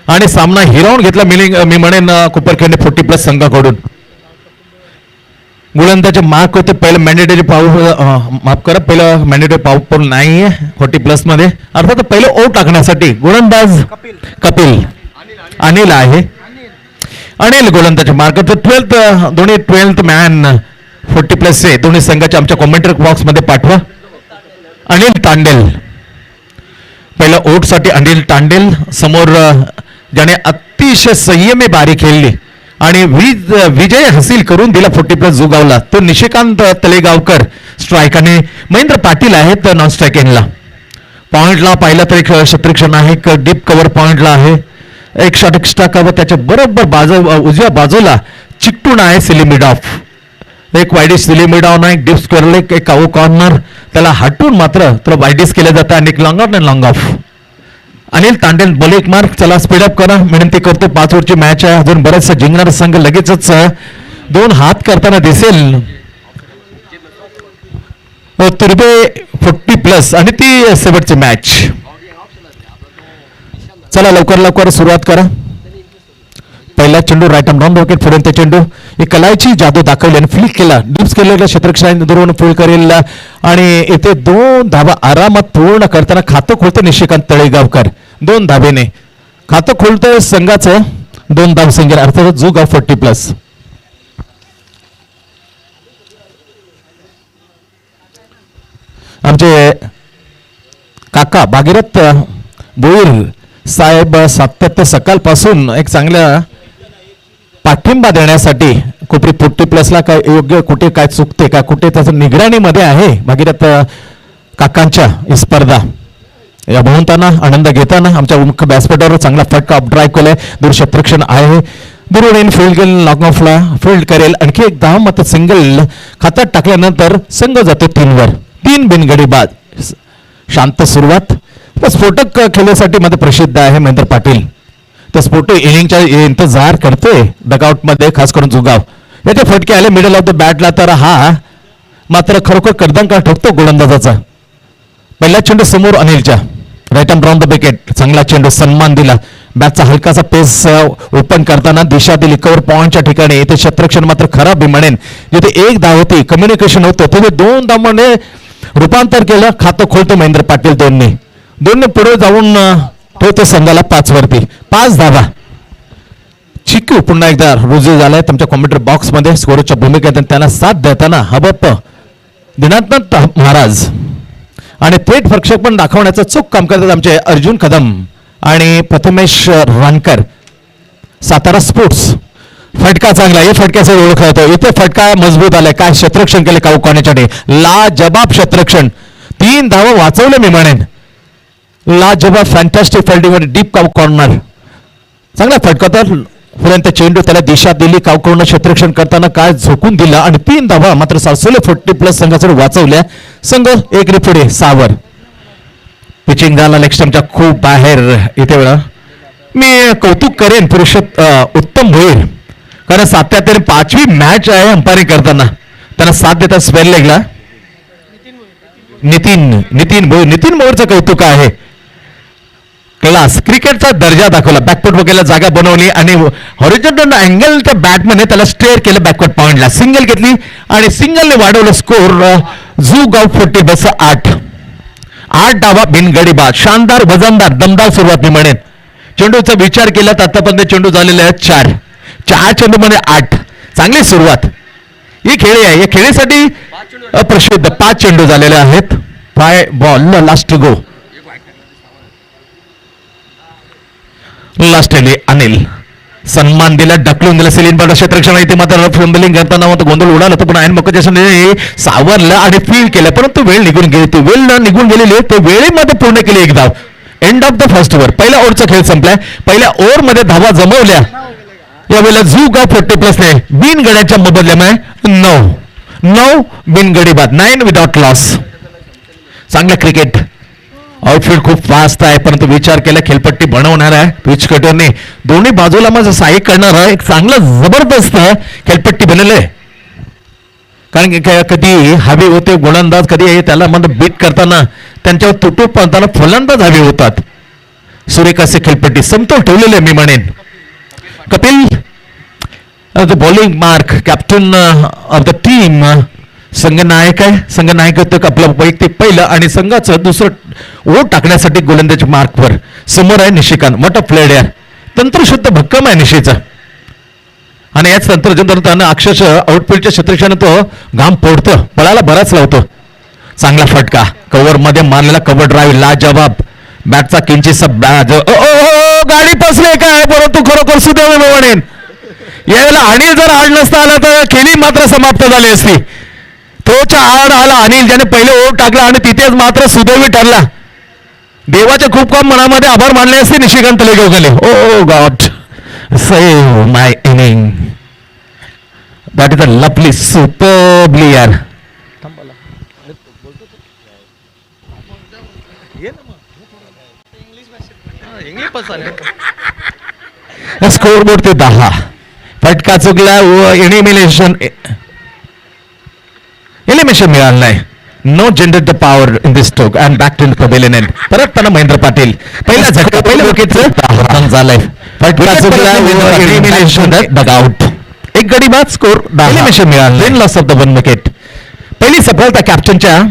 आणि सामना हिरावून घेतला मी म्हणेन कुपरखेडणे 40+ संघाकडून. गोलंदाजे मार्क होते पहिलं मॅन्डेटरी माफ करा, पहिलं मॅन्डेटरी पॉवर नाही आहे 40+ मध्ये. अर्थात पहिलं ओव्हर टाकण्यासाठी गोलंदाज कपिल अनिल आहे. अनिल गोलंदाज मार्क 12th दोन्ही 12th मॅन 40+ आहे दोन्ही संघाच्या आमच्या कॉमेंट्री बॉक्स मध्ये पाठवा. अनिल तांडेल पहिलं ओव्हर साठी अनिल तांडेल समोर ज्याने अतिशय संयमी बारी खेळली आणि विजय हासिल करून दिला 40+ जुगावला तो निशिकांत तलेगावकर स्ट्राईक आणि महेंद्र पाटील आहेत नॉन स्ट्राईक एंडला. पॉइंटला पाहिला तर एक क्षेत्ररक्षण आहे, एक डीप कव्हर पॉइंटला आहे, एक शॉट एक्स्ट्रा कव्हर त्याच्या बरोबर उजव्या बाजूला चिकटून आहे सिलिमिड ऑफ, एक वायडिश सिलिमिड ऑन आहे, डीप स्क्वेअर लेग, एक काऊ कॉर्नर त्याला हटून मात्र त्याला वायडिश केलं जातं आणि एक long on and long of. Anil Tandel बोल एक मार्क, चला स्पीडअप करा विनंती करतो. 5 ओव्हरची मॅच आहे, अजून बरेचसा जिंकणारा संघ लगेचच 2 हात करताना दिसेल. तुर्बे 40+ आणि ती शेवटची मॅच. चला लवकर सुरुवात करा. पहिला चेंडू राईट आर्म राऊंड विकेट पुढे ते चेंडू एक कलाईची जादू दाखवली आणि फ्लिक केला, डिप्स केलेला क्षेत्ररक्षण दुरून फुल करेल आणि इथे 2 धावा आरामात पूर्ण करताना खातं खोलतं निशिकांत तळेगावकर. 2 धावेने खातं खोलतं संघाचं 2 धाव संख्या अर्थात जुगाव 40+. आमचे काका भागीरथ भोईर साहेब सातत्य सकाळपासून एक चांगल्या पाठिंबा देण्यासाठी कुठे 40+ला काय योग्य कुठे काय चुकते का कुठे त्याचं निगराणीमध्ये आहे भागीरथ काकांच्या ही स्पर्धा या बहुताना आनंद घेताना आमच्या मुख्य बॅट्समॅनवर चांगला फटका ड्राईव्ह केलाय. दूर क्षेत्ररक्षण आहे, दुरून फील्ड गेल लॉंग ऑफला फील्ड करेल, आणखी एक 10 मत सिंगल खात्यात टाकल्यानंतर संघ जातो 3 वर. 3 बिनगडी बाद. शांत सुरुवात. स्फोटक खेळण्यासाठी मध्ये प्रसिद्ध आहे महेंद्र पाटील. त्या स्फोटक इनिंगच्या इंतजार करते डगआउट मध्ये, खास करून जुगाव. याचे फटके आले मिडल ऑफ द बॅटला तर हा मात्र खरोखर कर्दंका ठोकतो गोलंदाजाचा. पहिला चेंडू समोर अनिलच्या right arm round the wicket, चांगला चेंडू सन्मान दिला. बॅटचा हलकासा पेस ओपन करताना दिशा दिली कव्हर पॉइंटच्या ठिकाणी. इथे क्षेत्ररक्षण मात्र खराब म्हणेन, जिथे 1 धाव होती कम्युनिकेशन होतं तिथे 2 धावांमध्ये रूपांतर केलं. खातं खोलतो महेंद्र पाटील. दोन्ही पुढे जाऊन ठेवतो संघाला 5 वरती. 5 धावा. चिकू पुन्हा एकदा रुजू झालाय तुमच्या कॉमेंट्री बॉक्स मध्ये स्कोरच्या भूमिकेत त्यांना साथ देताना हबप दिनात्मक महाराज आणि थेट प्रक्षेपण दाखवण्याचं चूक काम करतात आमचे अर्जुन कदम आणि प्रथमेश रानकर सातारा स्पोर्ट्स. फटका चांगला, हे फटक्याचं ओळख होतं. इथे फटका मजबूत आलाय. काय क्षेत्ररक्षण केले काऊ कॉर्नरच्या ला जबाब क्षेत्ररक्षण. 3 धावा वाचवले मी म्हणेन. ला जबाब फॅन्टॅस्टिक फिल्डिंग वर डीप काऊ कॉर्नर. चांगला फटका तर पर्यंत चेंडू त्याला दिशा दिली. काऊ कॉर्नर क्षेत्ररक्षण करताना काय झोकून दिला आणि 3 धावा मात्र सासवले 40+ संघाकडे वाचवल्या. संघ 1 पुढे 6 वर. पिचिंग झाला लेग स्टंपच्या खूप बाहेर. इथे वेळा मी कौतुक करेन पुरुष उत्तम होईल, कारण 5वी मॅच आहे अंपायरिंग करताना त्यांना साथ देतात स्पेल लेगला नितीन मोरचं कौतुक आहे. क्लास क्रिकेटचा दर्जा दाखवला. बॅकफुट वगैरे जागा बनवली आणि हॉरिझॉन्टल अँगल त्या बॅटमध्ये त्याला स्टेअर केलं बॅकवर्ड पॉइंटला. सिंगल घेतली आणि सिंगलने वाढवलं स्कोर. जुगाव 40+ 8 धावा बिनगडी बाद. शानदार वजनदार दमदार सुरुवात मी म्हणेन. चेंडूचा विचार केला तर आतापर्यंत चेंडू झालेले आहेत 4 चेंडूमध्ये 8. चांगली सुरुवात. ही खेळी आहे. या खेळीसाठी प्रसिद्ध 5 चेंडू झालेले आहेत. 5 बॉल लास्ट गो. लास्ट अनिल सन्मान दिला, ढकलून दिला. सिलिन बॉल क्षेत्ररक्षण इथे मात्र फंबलिंग करताना मात्र गोंधळ उडाला होता, पण आयन मक्काच्या सावरलं आणि फील्ड केलं, परंतु वेळ निघून गेली. ती वेळ न निघून गेलेली ते वेळेमध्ये पूर्ण केली. 1 धाव. End of the first over. पहिल्या ओव्हरचा खेळ संपलाय. पहिल्या ओव्हरमध्ये धावा जमवल्या. यावेळेला जुगाव 40+ ने बिनगड्याच्या मोबदल्यामुळे 9 बिनगडी बाद. 9 विदाउट लॉस. चांगलं क्रिकेट. आउटफील्ड खूप फास्ट आहे, परंतु विचार केला खेळपट्टी बनवणार आहे पिच कटरने. दोन्ही बाजूला माझं सहाय्य करणार आहे. एक चांगलं जबरदस्त खेळपट्टी बनवलंय, कारण कधी हवे होते गोलंदाज, कधी त्याला मध्ये बीट करताना त्यांच्यावर तुटून पडताना फलंदाज हवे होतात. सुरेख असे खेळपट्टी समतोल ठेवलेले मी म्हणेन. Kapil the bowling mark captain of the team. संघनायक आहे, संघनायकत्व आपलं वैयक्तिक पहिलं आणि संघाचं दुसरं ओट टाकण्यासाठी गोलंदाजी मार्कवर समोर आहे निशिकांत. मोठा प्लेड आहे, तंत्रशुद्ध भक्कम आहे निशीचा. आणि याच तंत्रज्ञानानं अक्षरशः आउटफील्डच्या क्षेत्रक्षाने तो घाम फोडतो, पळायला बराच लावतो. चांगला फटका कव्हर मध्ये मारलेला कव्हर ड्राईव्ह लाजवाब. बॅटचा किंचितसा गाडी पसले काय, परंतु खरोखर सुदैव म्हणेन यावेळेला अनिल जर आड नसता आला तर खेळी मात्र समाप्त झाली असती. तोच्या आड आला अनिल, ज्याने पहिले ओव्हर टाकला आणि तिथेच मात्र सुदैवी ठरला. देवाचे खूप काम मनामध्ये आभार मानले असते Nishikant Legogle. Oh God, save my inning. That is a lovely superbly यार. स्कोर बोर्ड ते 10. फटका चुकला, एलिमिनेशन मिळालं नाही. No generate the power in this stroke and back to the pavilion end. परत त्यांना महेंद्र पाटील पहिला झटका, पहिल्या विकेटचं झालंय. फटका चुकला, एलिमिनेशन डग आउट. एक गडी बाद, स्कोर एलिमिनेशन मिळालं. Loss of the 1 wicket. पहिली सफलता कॅप्टनच्या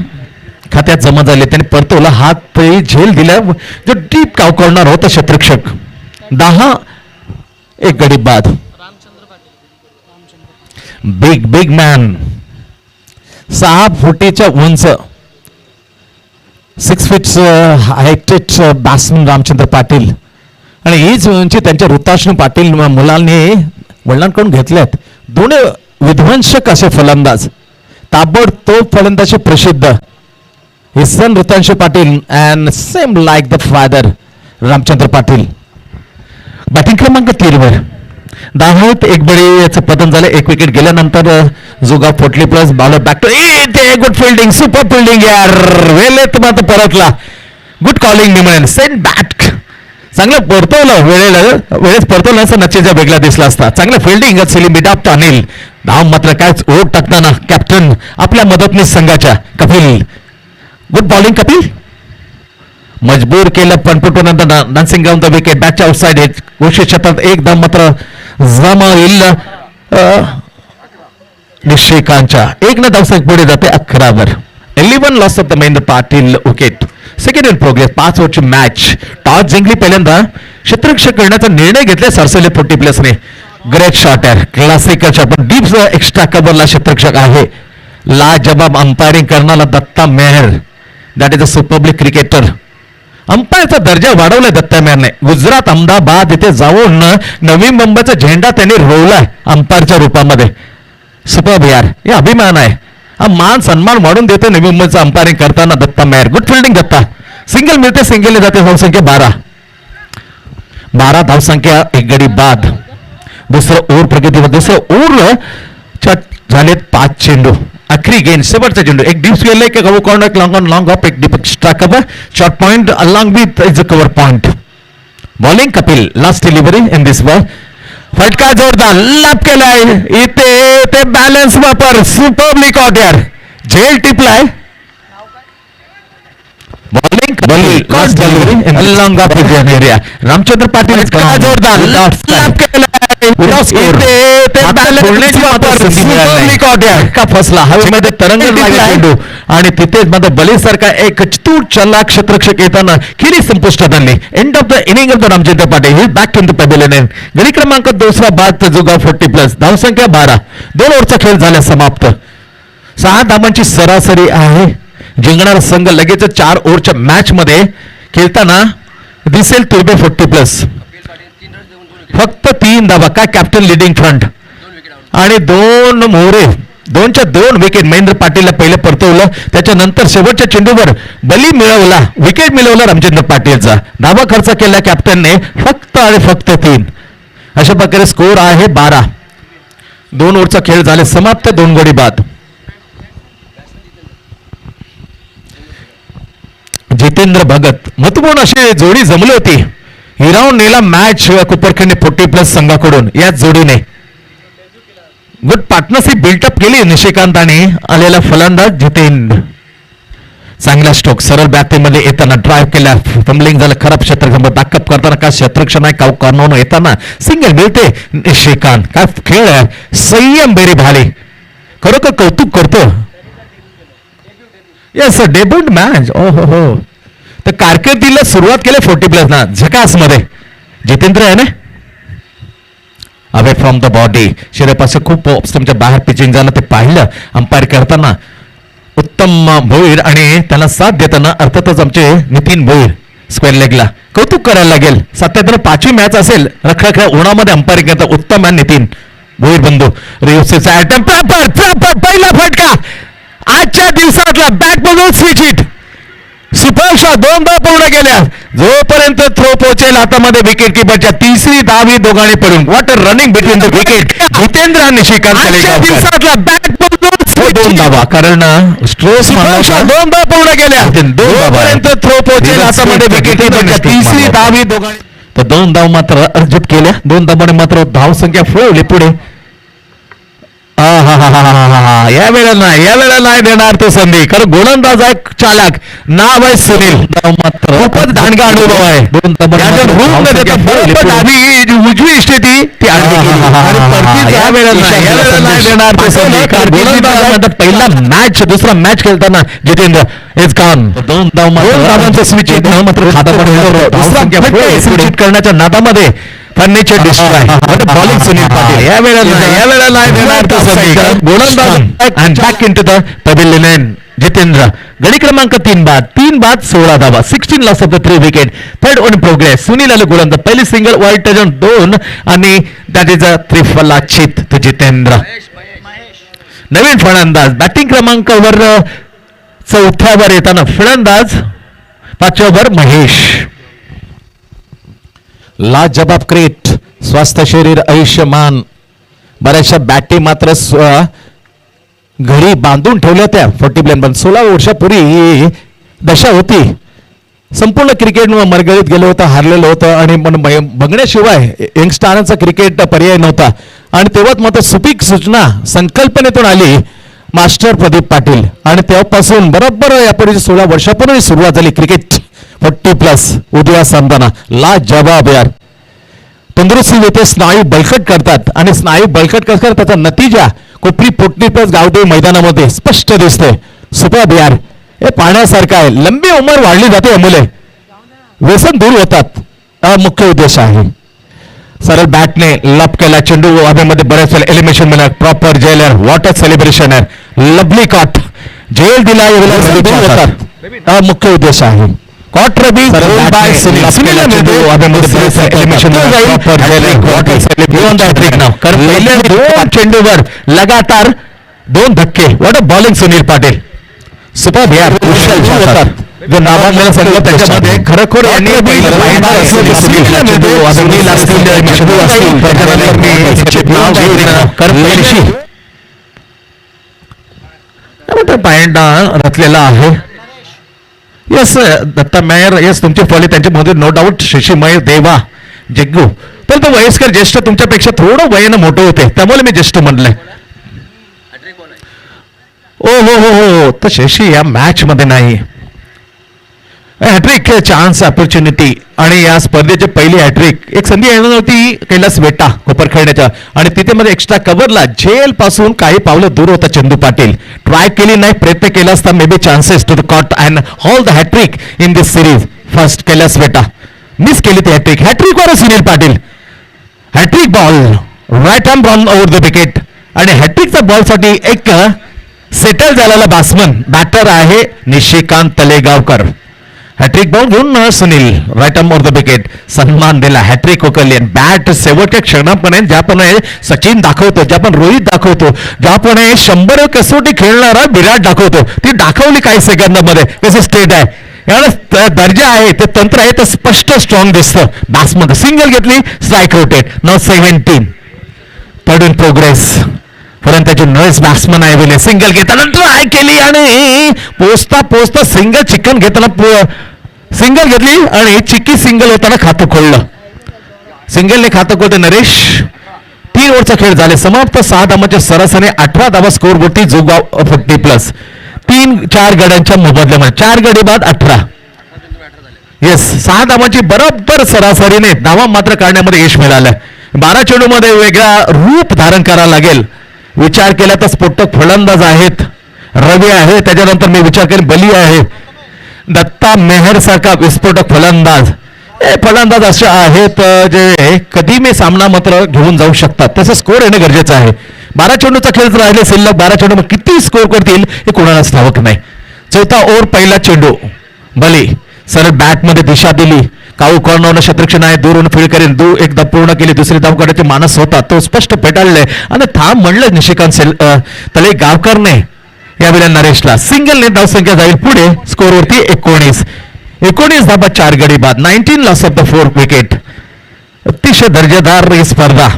खात्यात जमा झाली. त्यांनी परतवला, हात झेल दिला जो डीप काव करणार होता शत्रुक्षक. 10 एक गडी बाद. बिग बिग मॅन, 6 फुटीच्या उंच, 6 फीट हायटेड बॅट्समन रामचंद्र पाटील. आणि हीच उंची त्यांच्या ऋताश्नु पाटील मुलांनी वडिलांकडून घेतल्यात. दोन्ही विध्वंसक असे फलंदाज, ताबडतोब फलंदाजी प्रसिद्ध. His son Rutanshu Patil and same like the father Ramchandra Patil. Batting क्रमांक 3 वर 10 एक बळी याचं पतन झालं. 1 विकेट गेल्यानंतर जुगा फोटली प्लस बॉलर बॅक टू ते गुड फिल्डिंग, सुपर फिल्डिंग यार. वेळेत मात्र परतला. गुड कॉलिंग मी म्हणेन. सेंड बॅट चांगलं परतवलं, वेळेत परतवलं असं नचेजा वेगळा दिसला असता. चांगलं फिल्डिंग मिडाप अनिल. धाव मात्र काय ओढ टाकताना कॅप्टन आपल्या मदतनीस संघाच्या कपिल. Good bowling Kapil. मजबूर केलं पणपटूनंतर डान्सिंग ग्राउंड द विकेट. बॅटच्या आउटसाइड एज. कोशिश क्षेत्रात एक धाव मात्र जमा येईल निश्चिकांच्या. 1 धावसंख्या पुढे जाते 11 वर. 11 loss of the Mahendra Patil wicket. Second in progress. 5 ओव्हरची मॅच. टॉस जिंकली पहिल्यांदा क्षेत्ररक्षक करण्याचा निर्णय घेतला सरसेले 40 प्लसने. ग्रेट शॉट आहे, क्लासिकल शॉट, पण डीप एक्स्ट्रा कव्हरला क्षेत्ररक्षक आहे. लाजवाब अंपायरिंग करणारा Datta Mehar. That is a superbly cricketer. अंपायरचा दर्जा वाढवलाय दत्ता मेहरने. गुजरात अहमदाबाद इथे जाऊन नवी मुंबईचा झेंडा त्यांनी रोवलाय अंपायरच्या रूपामध्ये. सुपर यार, हे अभिमान आहे. हा मान सन्मान वाढून देतो नवी मुंबईचं अंपायरिंग करताना Datta Mehar. Good fielding Datta. Single मिळते, सिंगल जाते. धावसंख्या 12 धावसंख्या एक गडी बाद. दुसरं ओव्हर प्रगतीवर. दुसरं ओव्हर झालेत 5 चेंडू. आखरी गेंद, शेवटचा चेंडू. एक डीप स्क्वेअर एक cover corner, long on long off, एक deep extra cover, short point along with is a cover point. Bowling Kapil. Last delivery in this ball. फटका जोरदार लाभ केलाय. इथे ते बॅलन्स वापर सुपरबली कॉट यार. झेल टिपलाय. Bowling last delivery along off area. Ramchandra Patil जोरदार लाभ केलाय. फसला हवेमध्ये तरंग चेंडू आणि तिथेच मध्ये बलीसारखा एक चतुर चलाक क्षेत्ररक्षक येताना खिरी संपुष्टात आणली. End of the inning of the Ramchandra Patil. He back to the pavilion. गडी क्रमांक 2 बाद जुगा 40 प्लस. धावसंख्या 12. 2 ओव्हरचा खेळ झाला समाप्त. 6 धावांची सरासरी आहे. जिंकणारा संघ लगेच 4 ओव्हरच्या मॅच मध्ये खेळताना दिसेल तुर्बे 40 प्लस. फक्त 3 धावा. काय कॅप्टन लिडिंग फ्रंट आणि 2 मोहरे. 2च्या 2 विकेट. महेंद्र पाटीलला पहिलं परतवलं, त्याच्यानंतर शेवटच्या चेंडूवर बली मिळवला, विकेट मिळवला रामचंद्र पाटीलचा. धावा खर्च केला कॅप्टनने फक्त आणि फक्त 3. अशा प्रकारे स्कोर आहे 12. 2 ओव्हरचा खेळ झाले समाप्त. 2 गडी बाद. जितेंद्र भगत महत्वपूर्ण अशी जोडी जमली होती. हिरावून नेला मॅच कुपरखेडने 40 प्लस संघाकडून. याच जोडीने गुड पार्टनरशिप बिल्टअप केली निशिकांत आणि आलेला फलंदाज जितेंद्र. चांगला स्ट्रोक सरळ बॅटिंगमध्ये येताना ड्राईव्ह केल्या फंबलिंग झालं खराब क्षेत्रक्षण बॅकअप करताना काय क्षेत्रक्षण आहे का कॉर्नर येताना सिंगल मिळते निशिकांत काय खेळ आहे संयम बेरी भाले खरोखर कौतुक करतो येस डेब्यूट मॅच ओ हो तर कारकिर्दीला सुरुवात केली 40+ ना झकास मध्ये जितेंद्र आहे ना अवे फ्रॉम द बॉडी शरीरापासून खूप तुमच्या बाहेर पिचिंग झालं ते पाहिलं अंपायर करताना उत्तम भोईर आणि त्याला साथ देताना अर्थातच आमचे नितीन भोईर स्क्वेअर लेगला कौतुक करायला लागेल 5वी मॅच असेल रखरख्या उन्हामध्ये अंपायरिंग करता उत्तम आहे नितीन भोईर बंधू रिव्हर्सचा अटेम्प्ट प्रॉपर पहिला फटका आजच्या दिवसातला बॅट बघून स्विच हिट सुपर शॉट 2 धावा पूर्ण केल्या जोपर्यंत थ्रो पोहोचेल हातामध्ये विकेट किपरच्या तिसरी धावी दोघांनी पडून what running between the wicket Jitendra आणि श्रीकांत दिवसातला बॅट बघून 2 धावा कारण स्ट्रोक 2 धावा पूर्ण केल्या जोपर्यंत थ्रो पोहोचेल हातामध्ये विकेट किपरच्या तिसरी धावी दोघांनी तर 2 धाव मात्र अर्जित केल्या 2 धावांनी मात्र धाव संख्या फुलवली पुढे या वेळेला नाही देणार तो संधी खरं गोलंदाज आहे चालक नाव आहे सुनील मात्र खूपच दांडगा अनुभव आहे उजवी स्थिती ती या वेळेला नाही देणार तो संधी गोलंदाज पहिला मॅच दुसरा मॅच खेळताना जितेंद्र इज गॉन 2 धावांचं स्विच मात्र खाता करण्याच्या नादामध्ये furniture destroy bowling Sunil Patil या वेळेला गोलंदाज and back into the pavilion Jitendra गडी क्रमांक 3 बाद 16 धावा 16 loss of the 3 wicket third on progress Sunil आले गोलंदाज पहिली सिंगल वाईट टर्न 2 आणि दॅट इज अ त्रिफलाचित तो जितेंद्र नवीन फलंदाज बॅटिंग क्रमांकावर 4थ्यावर येताना फलंदाज 5व्यावर महेश लाजबाब क्रिकेट स्वस्थ शरीर आयुष्यमान बऱ्याचशा बॅटी मात्र घरी बांधून ठेवल्या त्या 40 पण 16 वर्षापूर्वी ही दशा होती संपूर्ण क्रिकेट मरगळीत गेलं होतं हारलेलं होतं आणि बघण्याशिवाय यंगस्टारांचा क्रिकेट पर्याय नव्हता आणि तेव्हाच मात्र सुपीक सूचना संकल्पनेतून आली मास्टर प्रदीप पाटील आणि तेव्हापासून बरोबर यापूर्वी 16 वर्षापूर्वी सुरुवात झाली क्रिकेट 40+ उदया सामना ला जवाब यार तंदुरुस्ती येथे स्नायू बळकट करतात आणि स्नायू बळकट करतात त्याचा नतीजा कोपरी 40+ गावदेवी मैदानामध्ये स्पष्ट दिसतोय सुपर यार हे पाहण्यासारखं आहे लंबी उमर वाढली जाते मुले व्यसन दूर होतात मुख्य उद्देश आहे सरळ बॅटने लप केला चेंडू हवेमध्ये बऱ्याच वेळा एलिमिनेशन मिळणार प्रॉपर जेलर वॉटर सेलिब्रेशन आहे लवली कॉट जेल दिला दूर होतात मुख्य उद्देश आहे कॉट रबी चेंडूवर लगातार 2 धक्के what a bowling Sunil Patil super यार जो नावाजलेला संघ त्याच्यामध्ये खरोखर यांनी पॉइंट रचलेला आहे येस दत्ता मेयर येस तुमची फॉली त्यांच्यामध्ये नो डाऊट शशीमय देवा जग्गू पण तो वयस्कर ज्येष्ठ तुमच्यापेक्षा थोडं वयानं मोठं होते त्यामुळे मी ज्येष्ठ म्हणलंय ओ हो तर शशी या मॅच मध्ये नाही हॅट्रिक चान्स ऑपॉर्च्युनिटी आणि या स्पर्धेची पहिली हॅट्रिक एक संधी येणार नव्हती कैलास वेटा कोपर खेळण्याच्या आणि तिथे मध्ये एक्स्ट्रा कव्हरला जेल पासून काही पावलं दूर होता चंदू पाटील ट्राय केली नाही प्रयत्न केला असता may be chances to the caught and all the hattrick in this series first Kailas Veta miss केली ती हॅट्रिक वर Sunil Patil hattrick ball right hand ball over the wicket आणि हॅट्रिकचा बॉल साठी एक सेटल झालेला बॅट्समन बॅटर आहे निशिकांत तलेगावकर हॅट्रिक बॉल घेऊन Sunil right arm over the wicket सन्मान दिला हॅट्रिक उकरली बॅट शेवटच्या क्षणापर्यंत ज्याप्रमाणे सचिन दाखवतो ज्यापण रोहित दाखवतो ज्याप्रमाणे 100 कसोटी खेळणारा विराट दाखवतो ती दाखवली काही सेकंदामध्ये कसं स्टेट आहे याला दर्जा आहे ते तंत्र आहे ते स्पष्ट स्ट्रॉंग दिसतं बॅट्समध्ये सिंगल घेतली स्ट्राईक रोटेट नो 17 पडून प्रोग्रेस परंतु त्याचे नॉईस बॅट्समन आहे सिंगल घेताना ट्राय केली आणि पोचता सिंगल चिकन घेताना सिंगल घेतली आणि चिक्की सिंगल होताना खातं खोललं सिंगलने खातं खोलतं नरेश 3 ओव्हरचा खेळ झाले समाप्त 6 धावांच्या सरासरी 18 धावा स्कोर बोटी जोगाव 40+. 3-4 गड्यांच्या मोबदल्यामध्ये 4 गडी बाद 18. येस 6 धावांची बरोबर सरासरीने धावा मात्र काढण्यामध्ये यश मिळालं. 12 चेंडूमध्ये वेगळा रूप धारण करावं लागेल. विचार केला तर स्फोटक फलंदाज आहेत, रवी आहे, त्याच्यानंतर मी विचार करेन बली आहे, दत्ता मेहर सारखा विस्फोटक फलंदाज. हे फलंदाज असे आहेत जे कधी मी सामना मात्र घेऊन जाऊ शकतात. तसं स्कोर येणं गरजेचं आहे. 12 चेंडूचा खेळ राहिले शिल्लक 12 चेंडू किती स्कोर करतील हे कोणालाच ठाऊक नाही. चौथा ओव्हर पहिला चेंडू बली सरळ बॅटमध्ये दिशा दिली. काऊ कॉर्नरनं क्षेत्ररक्षण आहे, दूरून फील्ड करेल, एकदा पूर्ण केली. दुसरी धाव काढायची मानस होता तो स्पष्ट पेटाळले आणि थांब म्हणलं निशिकांत तले गावकरने यावेळेला नरेशला सिंगलने धावसंख्या जाईल पुढे. स्कोरवरती 19 धाबा 4 गडी बाद. 19 लॉस ऑफ द 4 विकेट. अतिशय दर्जेदार ही स्पर्धा.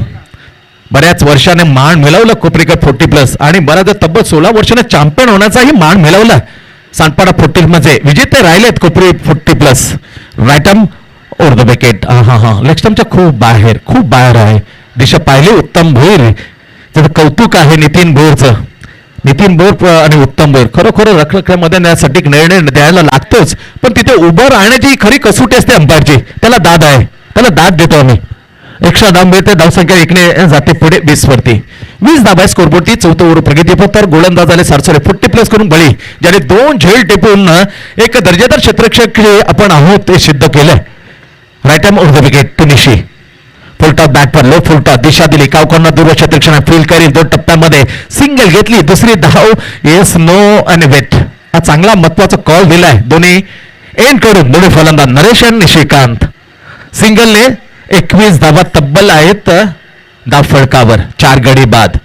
बऱ्याच वर्षाने मान मिळवलं कोपरीकर 40+ आणि बऱ्याच तब्बल 16 वर्षाने चॅम्पियन होण्याचाही मान मिळवला. सांडपाडा 40 मध्ये विजेते राहिलेत कोपरी 40+. Right arm or the wicket. लेगस्टमच्या खूप बाहेर आहे. दिशा पाहिली उत्तम भोईर. त्याचं कौतुक आहे नितीन भोईरचं. नितीन भोईर आणि उत्तम भोईर खरोखर रखरख्यामध्ये न्यायासाठी निर्णय द्यायला लागतोच, पण तिथे उभं राहण्याची खरी कसोटी असते अंपायरची. त्याला दाद आहे, त्याला दाद देतो आम्ही. एक्स्ट्रा धाव मिळते. धावसंख्या 1 जाते पुढे 20 वरती. 20 धाबा स्कोरबोर्डची. चौथं ओव्हर प्रगतीपथावर गोलंदाज आले सारसरे 40+ करून बळी, ज्याने 2 झेल टिपून एक दर्जेदार क्षेत्ररक्षक आपण आहोत ते सिद्ध केलंय. Right arm or the wicket to निशी. फुलटॉप बॅटवर लो फुलटॉप दिशा दिली. कावकरनं दूर क्षेत्ररक्षण फील्ड करेल. 2 टप्प्यामध्ये सिंगल घेतली. दुसरी धाव येस नो आणि वेट. हा चांगला महत्वाचा कॉल दिलाय दोन्ही एंड करून. दोन्ही फलंदाज नरेश आणि निशिकांत. सिंगलने 21 धावा तब्बल आहेत धाव फळकावर. 4 गडी बाद.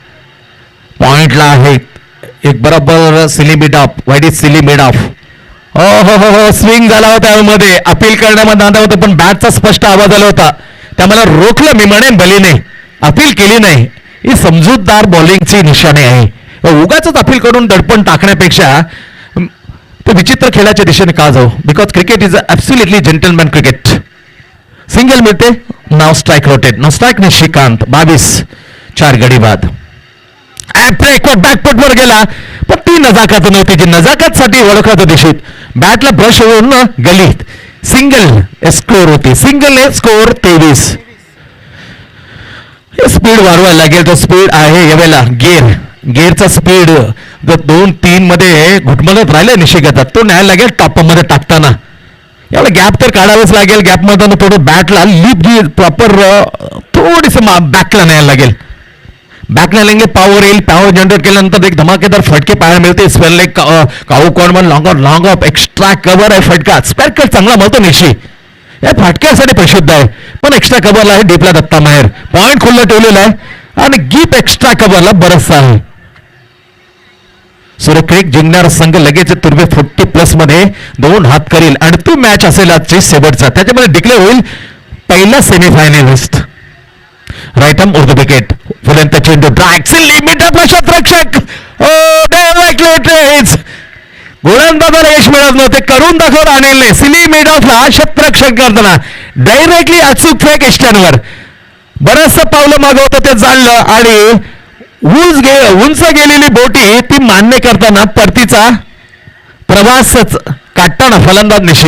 पॉइंटला आहेत एक बरोबर सिली मिड ऑफ. वाईट इज सिली मिड ऑफ. हो स्विंग झाला होता यामध्ये. अपील करण्यामध्ये आला होता पण बॅटचा स्पष्ट आवाज आला होता. त्यामुळे रोखलं मी म्हणेन बलीने. अपील केली नाही. ही समजूतदार बॉलिंगची निशाणी आहे. उगाच अपील करून दडपण टाकण्यापेक्षा ते विचित्र खेळाच्या दिशेने का जाऊ. Because cricket is absolutely gentleman cricket. Single मिळते. नाव स्ट्राईक रोटेट. नाव स्ट्राईक निशिकांत 22. 4 गडी बाद. बॅकफुट वर गेला पण ती नजाकत नव्हती जी नजाकतसाठी ओळखत दिशेत. बॅटला ब्रश होऊन गलीत. सिंगल स्कोर होती. Single score 23. स्पीड वाढवायला लागेल. तो स्पीड आहे यावेळेला गेअरचा स्पीड 2-3 मध्ये घुटमळत राहिले निशिकांत. तो न्यायला लागेल टॉप मध्ये टाकताना. एवढा गॅप तर काढावाच लागेल. गॅप मध्ये थोडं बॅटला लिप प्रॉपर थोडीस बॅकला न्यायला लागेल. बॅकला लेंगे पॉवर येईल. पॉवर जनरेट केल्यानंतर एक धमाकेदार फटके पाहायला मिळते. स्पेल एक cow corner long off extra cover आहे फटका. स्पेअर कट चांगला म्हणतो निशी. या फटक्यासाठी प्रसिद्ध आहे पण एक्स्ट्रा कव्हरला आहे डीपला दत्ता माहेर. पॉइंट खुल्लं ठेवलेलं आहे आणि गीप एक्स्ट्रा कव्हरला बरचसा आहे. सुरक्रिक जिंकणारा संघ लगेच तुर्बे 40+ मध्ये 2 हात करील आणि तो मॅच असेल आजची शेवटचा. त्याच्यामध्ये डिक्लेअर होईल पहिला सेमीफायनलिस्ट. Right arm or the wicket. फुलंत चेंडू ड्रॅग लिमिट आपला क्षेत्ररक्षक. गोलंदाजाला यश मिळत नव्हते. करून दाखवलं अनिलने. सिली मिड ऑफला क्षेत्ररक्षक करताना डायरेक्टली अचूक फेक एस्टनवर. बरचसं पावलं मागं होतं ते जाणलं आणि उंच गेलेली बोटी ती मान्य करताना परतीचा प्रवासच काढताना फलंदाज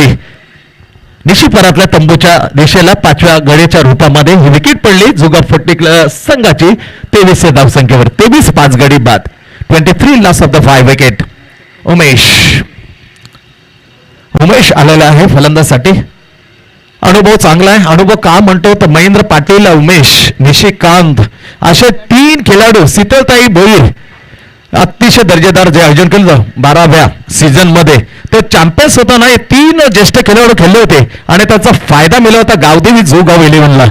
निशी परतल्या तंबूच्या दिशेला 5व्या गडीच्या रूपामध्ये ही विकेट पडली. जुगार 40 संघाची 23 धावसंख्येवर. 23 5 गडी बाद. 23 loss of the 5 wicket. Umesh आलेला आहे फलंदाजसाठी. अनुभव चांगला आहे. अनुभव का म्हणतो तर महेंद्र पाटील, उमेश, निशिकांत असे 3 खेळाडू. शीतलताई भोईर अतिशय दर्जेदार जे आयोजन केलं 12व्या सीझन मध्ये ते चॅम्पियन्स होताना हे 3 ज्येष्ठ खेळाडू खेळले होते आणि त्याचा फायदा मिळवता गावदेवी जोगाव 11ला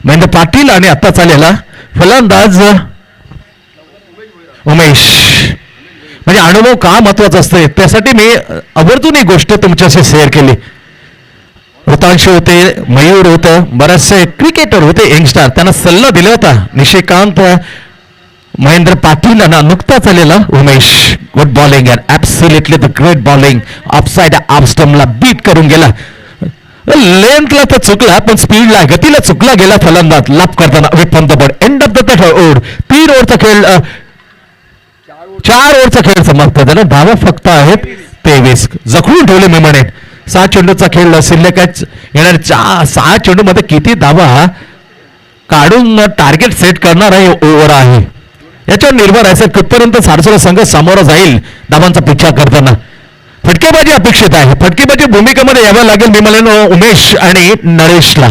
महेंद्र पाटील आणि आता चालेला फलंदाज उमेश. म्हणजे अनुभव का महत्वाचा असते त्यासाठी मी आवर्जून एक गोष्ट तुमच्याशी शेअर केली. ऋतांशू होते, मयूर होतं, बरेचसे क्रिकेटर होते यंगस्टार. त्यांना सल्ला दिला होता. निशिकांत, महेंद्र पाटील आणि नुकताच आलेला Umesh. Good bowling and absolutely the great bowling. Offside off स्टंपला बीट करून गेला. लेंथला तर चुकला पण स्पीडला गतीला चुकला गेला फलंदाज लाभ करताना from the ball. End of the third over. 3 ओव्हरचा खेळ 4 ओव्हरचा खेळ समाप्त झाला. धावा फक्त आहेत 23. जखडून ठेवले मी म्हणेन. 6 चेंडूचा खेळ शिल्लक येणार. 6 चेंडू मध्ये किती धावा काढून टार्गेट सेट करणार आहे ओव्हर आहे याच्यावर निर्भर आहे. कुठपर्यंत सारसोला संघ सामोरा जाईल धावांचा पिच्छा करताना. फटकेबाजी अपेक्षित आहे. फटकेबाजी भूमिकेमध्ये यावं लागेल मी म्हणेन उमेश आणि नरेशला.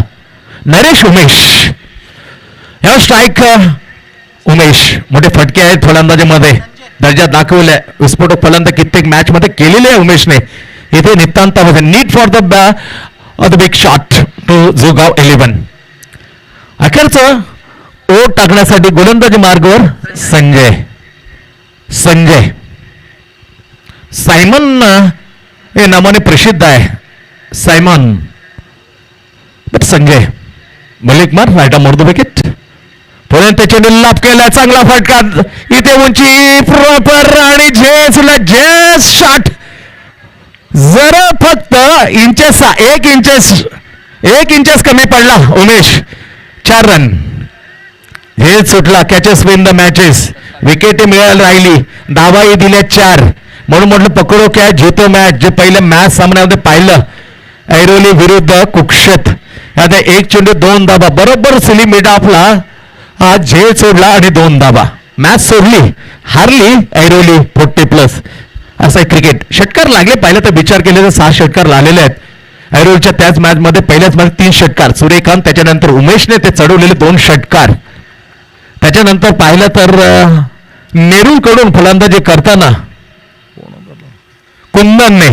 नरेश उमेश या स्ट्राईक. उमेश मोठे फटके आहेत फलंदाजीमध्ये दर्जा दाखवलाय. विस्फोटक फलंदाज कित्येक मॅच मध्ये केलेले आहे उमेशने. इथे नितांतामध्ये need for the big shot to जोगाव 11. अखेरचं ओट टाकण्यासाठी गोलंदाजी मार्गावर संजय सायमन हे नावाने प्रसिद्ध आहे. सायमन बट संजय मलिक मार राईट मोर द विकेट. पर्यंत चेंडू लाभ केला. चांगला फटका इथे उंची प्रॉपर आणि जेस शॉट जरा फक्त इंचेस 1 इंचेस कमी पडला. उमेश 4 रन. हे सुटला. Catches win the matches. Wicket मिळायला राहिली. धावाही दिल्या 4. म्हणून म्हटलं पकडो क्या जितो मॅच. जे पहिलं मॅच सामन्यामध्ये पाहिलं ऐरोली विरुद्ध कुक्षत. आता 1 चेंडू 2 धाबा बरोबर सिली मिड ऑफला हा झेल सोडला आणि 2 धाबा. मॅच सोडली हारली ऐरोली 40+. असं क्रिकेट. षटकार लागले पाहिलं तर विचार केले तर 6 षटकार लागलेले आहेत. ऐरोलीच्या त्याच मॅच मध्ये पहिल्याच मॅच 3 षटकार. सूर्यकांत त्याच्यानंतर उमेशने ते चढवलेले 2 षटकार. त्याच्यानंतर पाहिलं तर नेहरू कडून फलंदाजी करताना कुंदनने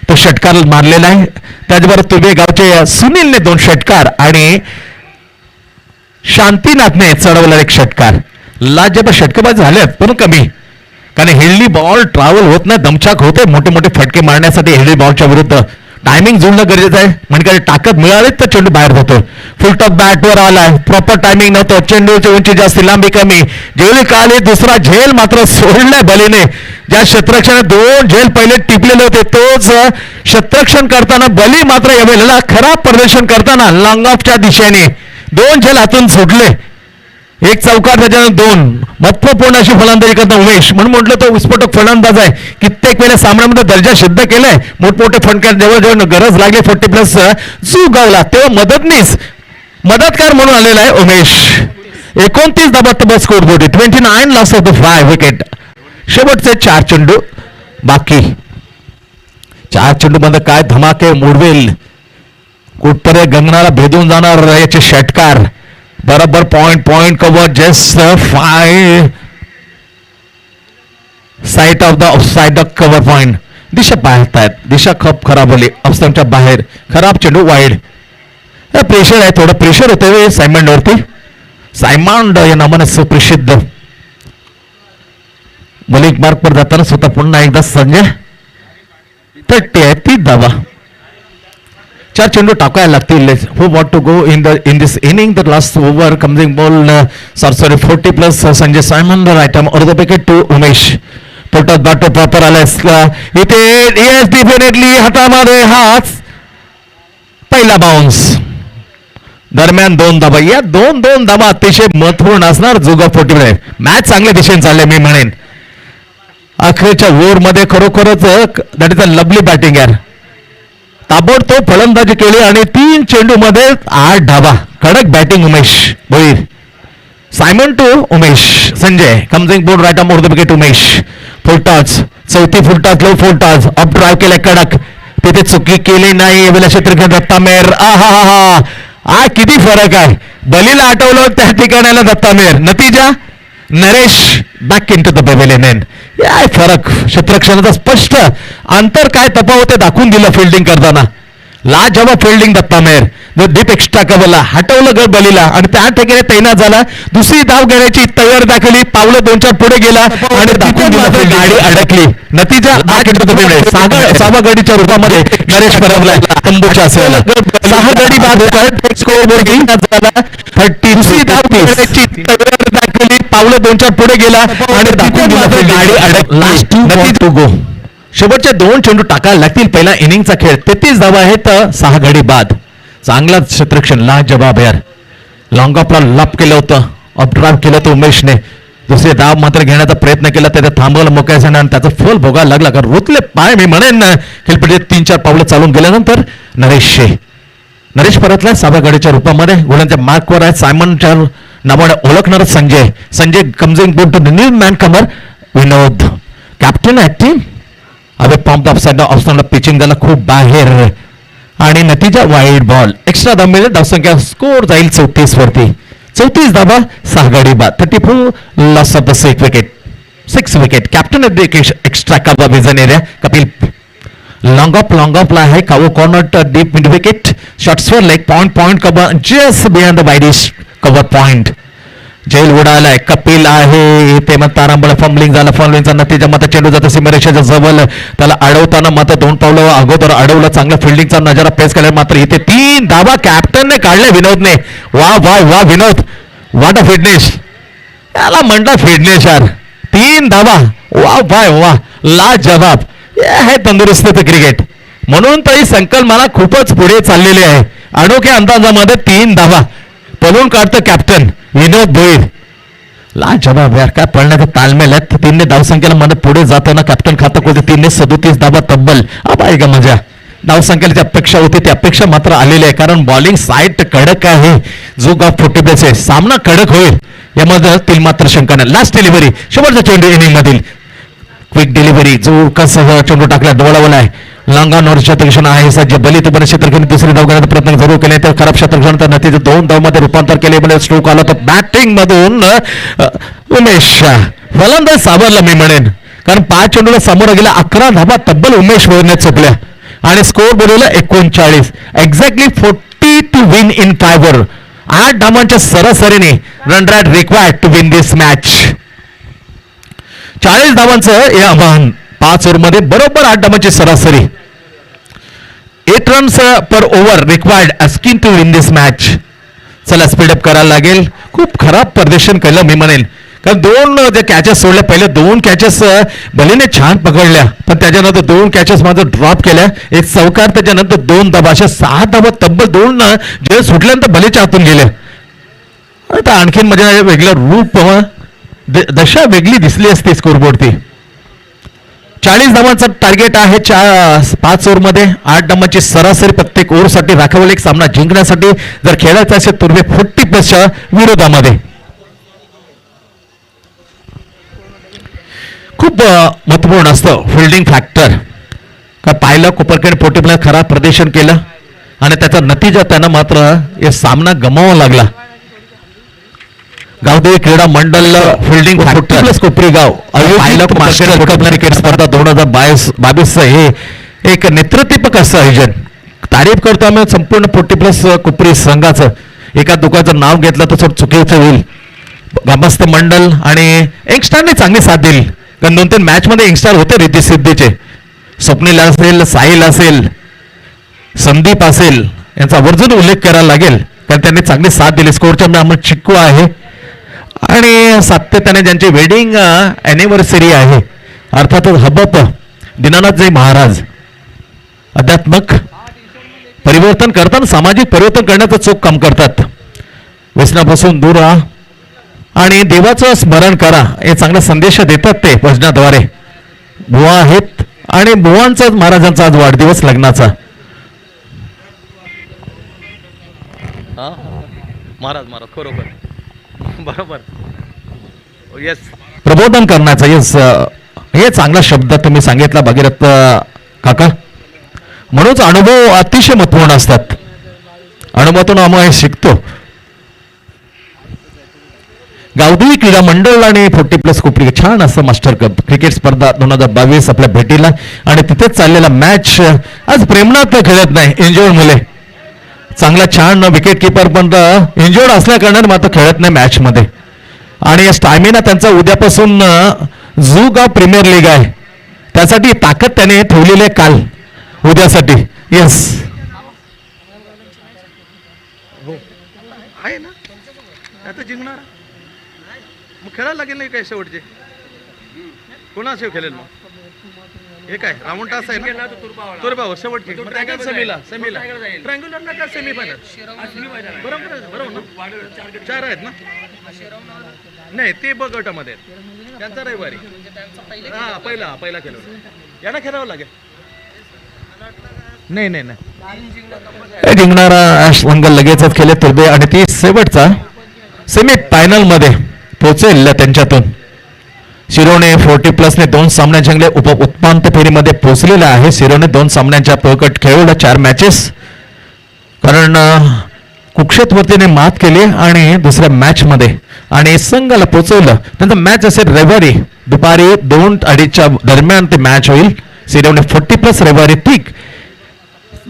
तो षटकार मारलेला आहे. त्याचबरोबर तुबे गावचे सुनीलने 2 षटकार आणि शांतीनाथने चढवलेला 1 षटकार. लाजब षटकेबाज झालेत पण कमी. कारण हेल्डी बॉल ट्रॅव्हल होत नाही. दमछाक होते. मोठे मोठे फटके मारण्यासाठी हेल्डी बॉलच्या विरुद्ध टायमिंग जुळणं गरजेचं आहे. म्हणजे ताकद मिळाली तर चेंडू बाहेर जातो. फुलटॉप बॅटवर आलाय. प्रॉपर टायमिंग नव्हतं. चेंडूची उंची जास्त लांबी कमी. जेवढी काली दुसरा झेल मात्र सोडलाय बलीने. ज्या क्षेत्ररक्षणाने 2 झेल पहिले टिपलेले होते तोच क्षेत्ररक्षण करताना बली मात्र यावेळेला खराब प्रदर्शन करताना लॉंग ऑफच्या दिशेने 2 झेल हातून सुटले. 1 चौकार त्याच्यानंतर 2 महत्वपूर्ण अशी फलंदाजी करता उमेश. म्हणून म्हटलं तो विस्फोटक फलंदाज आहे. कित्येक वेळा सामन्यामध्ये दर्जा सिद्ध केलाय. मोठमोठे फटके जेव्हा गरज लागली 40+ गावला तेव्हा मदतकार म्हणून आलेला आहे उमेश. 29 धाबा scoreboard. 29 loss of the 5 wicket. शेवटचे 4 चेंडू बाकी. 4 चेंडू मध्ये काय धमाके मोडवेल. कुठपर्यंत गंगनाला भेदून जाणार याचे षटकार. बरोबर point cover just 5 side of the cover point. दिशा पाहतायत. दिशा खूप खराब झाली. ऑफस्टंपच्या बाहेर खराब चेंडू वाईड. प्रेशर आहे. थोडं प्रेशर होतं सायमंड वरती. सायमंड या नावाने सुप्रसिद्ध. मलिक मार्क पर जाताना स्वतः पुन्हा एकदा संजय 30 धावा. 4 चेंडू टाकायला लागतील. Who want to go in this inning. The last over coming ball sorry 40+ Sanjay Simon right on the wicket to Umesh. पोटात बॅटो प्रॉपर आलाय इथे. येस डिफिनेटली हातामध्ये हाच पहिला बाउन्स. दरम्यान 2 धाबा. या 2 धाबा अतिशय महत्वपूर्ण असणार. जोगा 40. मॅच चांगल्या दिशेने चालले मी म्हणेन. अखेरच्या ओव्हर मध्ये खरोखरच that is a lovely batting यार. ताबडतोब फलंदाजी केली आणि 3 चेंडू मध्ये 8 धाबा. कडक batting Umesh Bhoir. Simon to Umesh. Sanjay coming board right on the wicket Umesh. Full toss. चौथी full toss low full toss. Up drive केलाय कडक. तिथे चुकी केली नाही. क्षेत्ररक्षण दत्ता मेहर. हा किती फरक आहे. बलीला आठवलं त्या ठिकाणाला दत्ता मेहर. नतीजा Naresh back in to the pavilion. या फरक क्षेत्ररक्षणाचा स्पष्ट अंतर काय तफावत दाखवून दिलं फिल्डिंग करताना. लाजवाब fielding Datta Mehar. Deep extra कव्हरला हटवलं गड बलीला आणि त्या ठिकाणी तैनात झाला. दुसरी धाव घेण्याची तयार दाखवली. पावलं 2-4 पुढे गेला आणि गाडी अडकली. नतीजा 6 गडीच्या रूपामध्ये नरेश परमलाय तंबूच्या असेल. 6 गडी बाद होतात. स्कोर बोर्ड झाला 30. धाव घेण्याची तयार दाखवली. पावलं 2-4 पुढे गेला आणि गाडी अडकली. नतीजा गो. शेवटचे 2 चेंडू टाकायला लागतील. पहिला इनिंगचा खेळ. 33 धावा आहेत. 6 गडी बाद. चांगला क्षेत्ररक्षण लाजवाब यार. लॉंग ऑफला लाप केलं होतं. अप ड्राईव्ह केलं होतं उमेशने. दुसरे धाव मात्र घेण्याचा प्रयत्न केला, त्याचा थांबवलं मोकळ्या आणि त्याचा फल भोगायला लागला. कारण रुतले पाय मी म्हणेन खेळपट्टीत 3-4 पावलं चालून गेल्यानंतर नरेश परतला 6व्या गडीच्या रूपामध्ये. गोलांच्या मार्कवर आहे सायमनच्या नावाने ओळखणार संजय कमजिंग बोट to the new man comer Vinod captain आहे team. Away pump off side ऑफस्टॉनला पिचिंग झाला खूप बाहेर आणि नतीजा वाईड बॉल. एक्स्ट्रा धाव मिळेल. धावसंख्या स्कोर जाईल 34 वरती. 34 धावा 6 गडी बाद. 34 loss of the 6 wicket. Captain of the extra cover vision area Kapil. Long off ला आहे. Cow corner deep mid wicket. शॉट्सवर leg point cover just behind the widish cover point. जेल उडालाय. कपिल आहे ते मग तारांबळ फंबलिंगचा नतीजा मात्र चेंडू जातो सीमारेषेच्या जवळ. त्याला अडवताना मात्र 2 पावलं अगोदर अडवलं. चांगल्या फिल्डिंगचा नजारा पेस केला. मात्र इथे 3 धावा कॅप्टनने काढले विनोदने. वा विनोद व्हॉट अ फिटनेस. याला म्हणता फिटनेस यार. 3 धावा वा ला जवाब. हे तंदुरुस्तीचं क्रिकेट म्हणून तर ही संकल्पना खूपच पुढे चाललेली आहे. अनोख्या अंदाजामध्ये 3 धावा पळून काढतं कॅप्टन विनोद भोईर. ला जवाब यार. काय पळण्याचा तालमेल आहे. 3 धावसंख्येला मध्ये पुढे जाताना कॅप्टन खातं कोणते 337 धावा तब्बल. आहे का मजा. धावसंख्येला जी अपेक्षा होती ती अपेक्षा मात्र आलेली आहे. कारण बॉलिंग साईड कडक आहे. जो गॉफ 40 आहे. सामना कडक होईल यामध्ये तील मात्र शंका नाही. लास्ट डिलिव्हरी शेवटच्या चेंडू इनिंग मधील क्विक डिलिव्हरी जो कसा चेंडू टाकला डोळावला आहे. लांगानवर क्षेत्रक्षण आहे सज्ज. बली तुबर क्षेत्रक्षण दुसरी धाव घेण्याचा प्रयत्न जरूर केले तर खराब क्षेत्रक्षणाचा नतीजा 2 धावमध्ये रूपांतर केले. म्हणजे स्ट्रोक आला तर बॅटिंग मधून उमेश फलंदाज सावरला मी म्हणेन. कारण 5 चेंडूला समोर गेला. 11 धावा तब्बल उमेश भोईरने चुकल्या आणि स्कोर बोलवला 39. Exactly 40 to win in five. 8 धावांच्या सरासरीने run rate required to win this match. 40 धावांचं हे आव्हान 5 ओव्हरमध्ये बरोबर 8 धावांची सरासरी. 8 runs per over required asking to win this match. चला स्पीडअप करायला लागेल. खूप खराब प्रदर्शन केलं मी म्हणेन. कारण 2 जे कॅचेस सोडल्या पहिले 2 कॅचेस भलेने छान पकडल्या पण त्याच्यानंतर 2 कॅचेस माझं ड्रॉप केल्या. एक चौकार त्याच्यानंतर 2 धावा अशा 6 धावा तब्बल 2 जे सुटल्यानंतर भलेच्या हातून गेल्या. आता आणखीन म्हणजे वेगळं रूप दशा वेगळी दिसली असते स्कोरबोर्डती. 40 धावांचं टार्गेट आहे 5 ओव्हरमध्ये. 8 धावांची सरासरी प्रत्येक ओव्हरसाठी राखावला. एक सामना जिंकण्यासाठी जर खेळायचा असेल तर 40+च्या विरोधामध्ये. खूप महत्वपूर्ण असतं फिल्डिंग फॅक्टर. का पाहिलं कोपरखेड पोटीपला खराब प्रदर्शन केलं आणि त्याचा नतीजा त्यांना मात्र हे सामना गमावा लागला. गावदेवी क्रीडा मंडळ फिल्डिंग प्लस कोपरी गाव क्रिकेट स्पर्धा 2022 हे एक नेतृत्वपक असं आयोजन. तारीफ करतो आम्ही संपूर्ण 40+ कोपरी संघाचं. एका दुकाचं नाव घेतलं तर चुकीचं होईल. ग्रामस्थ मंडळ आणि यंगस्टारने चांगली साथ दिली. कारण 2-3 मॅच मध्ये यंगस्टार होते रिद्धी सिद्धीचे. स्वप्नील असेल, साहिल असेल, संदीप असेल यांचा आवर्जून उल्लेख करायला लागेल कारण त्यांनी चांगली साथ दिली. स्कोरच्या आम्हाला चिक्कू आहे आणि सातत्याने ज्यांची वेडिंग अॅनिव्हर्सरी आहे अर्थातच हबप दीनानाथजी महाराज अध्यात्मक परिवर्तन करताना सामाजिक परिवर्तन करण्याचं चोख काम करतात. व्यसनापासून दूर राहा आणि देवाचं स्मरण करा हे चांगला संदेश देतात ते भजनाद्वारे. बुवा आहेत आणि बुवांचा महाराजांचा आज वाढदिवस लग्नाचा. महाराज बरोबर येस प्रबोधन करण्याचा. येस हे चांगला शब्द तुम्ही सांगितला भगीरथ काका. म्हणूनच अनुभव अतिशय महत्वपूर्ण असतात. अनुभवातून आम्ही शिकतो. गावदेवी क्रीडा मंडळ आणि 40+ कोपरी छान असं मास्टर कप क्रिकेट स्पर्धा 2022 आपल्या भेटीला आणि तिथेच चाललेला मॅच. आज प्रेमनाथ खेळत नाही इंजोर्ड मुले. चांगला छान विकेट किपर पण इंजोर्ड असल्या कारणाने मात्र खेळत नाही मॅच मध्ये. आणि स्टॅमिना त्यांचा उद्यापासून जुगाव प्रीमियर लीग आहे त्यासाठी ताकद त्याने ठेवलेली आहे काल उद्यासाठी. येस आहे ना आता जिंकणार मग खेळायला लागेल नाही काय शेवटचे कोणा शेव खेळेल मग हे काय राऊंड तास आहे ना तुरबावर शेवटची मग काय काय सेमीला ट्रायंग्युलरला काय सेमी फायनल बरोबर ना 4 आहेत ना नाही ते ब गटामध्ये आहेत. त्यांचा रविवारी हा पहिला खेळ यांना खेळावं लागेल नाही नाही नाही जिंकणारा संघ लगेचच खेळले तुर्बे आणि ती शेवटचा सेमी फायनल मध्ये पोहोचेल त्यांच्यातून शिरोने 40+ ने 2 सामने जिंकले उपांत्य फेरीमध्ये पोहोचलेला आहे. शिरोने 2 सामन्यांच्या प्रकट खेळवला 4 मॅचेस कारण कुक्षेत्रवरतीने मात केली आणि दुसऱ्या मॅच मध्ये आणि संघाला पोहोचवलं. त्यांचा मॅच असेल रविवारी दुपारी 2-2:30च्या दरम्यान ते मॅच होईल. शिरोने 40+ रविवारी ठीक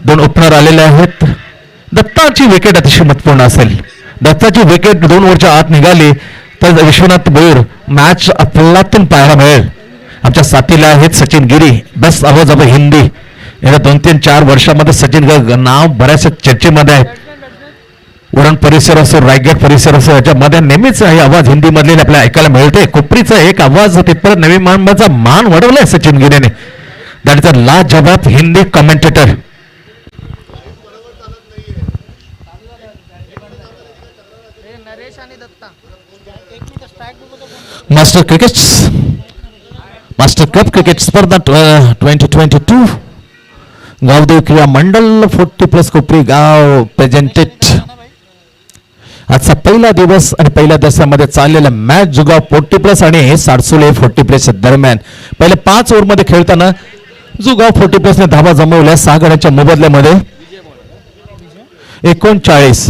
2 ओपनर आलेले आहेत. दत्ताची विकेट अतिशय महत्वपूर्ण असेल. दत्ताची विकेट 2 ओव्हरच्या आत निघाली तर विश्वनाथ भोईर मॅच अफलातून पाहायला मिळेल. आमच्या साथीला आहेत सचिन गिरी बेस्ट आवाज अब हिंदी. या 2-3-4 वर्षामध्ये सचिन नाव बऱ्याचशा चर्चेमध्ये आहे. उरण परिसर असो रायगड परिसर असो याच्यामध्ये नेहमीच हे आवाज हिंदी मधले आपल्याला ऐकायला मिळते. कोपरीचा एक आवाज तिथपर्यंत नवी मुंबईचा मान वाढवलाय सचिन गिरीने. दॅट इज अ लाजवाब Hindi commentator. Master cup cricket स्पर्धा 2022 गावदेव क्रीडा मंडळ 40+ कोपरी गाव प्रेझेंटेड. आजचा पहिला दिवस आणि पहिल्या दिवसामध्ये चाललेला मॅच जुगाव 40+ आणि साडसोले 40+ दरम्यान पहिले 5 ओव्हरमध्ये खेळताना जुगाव 40+ ने धावा जमवल्या 6 गड्यांच्या मोबदल्यामध्ये 39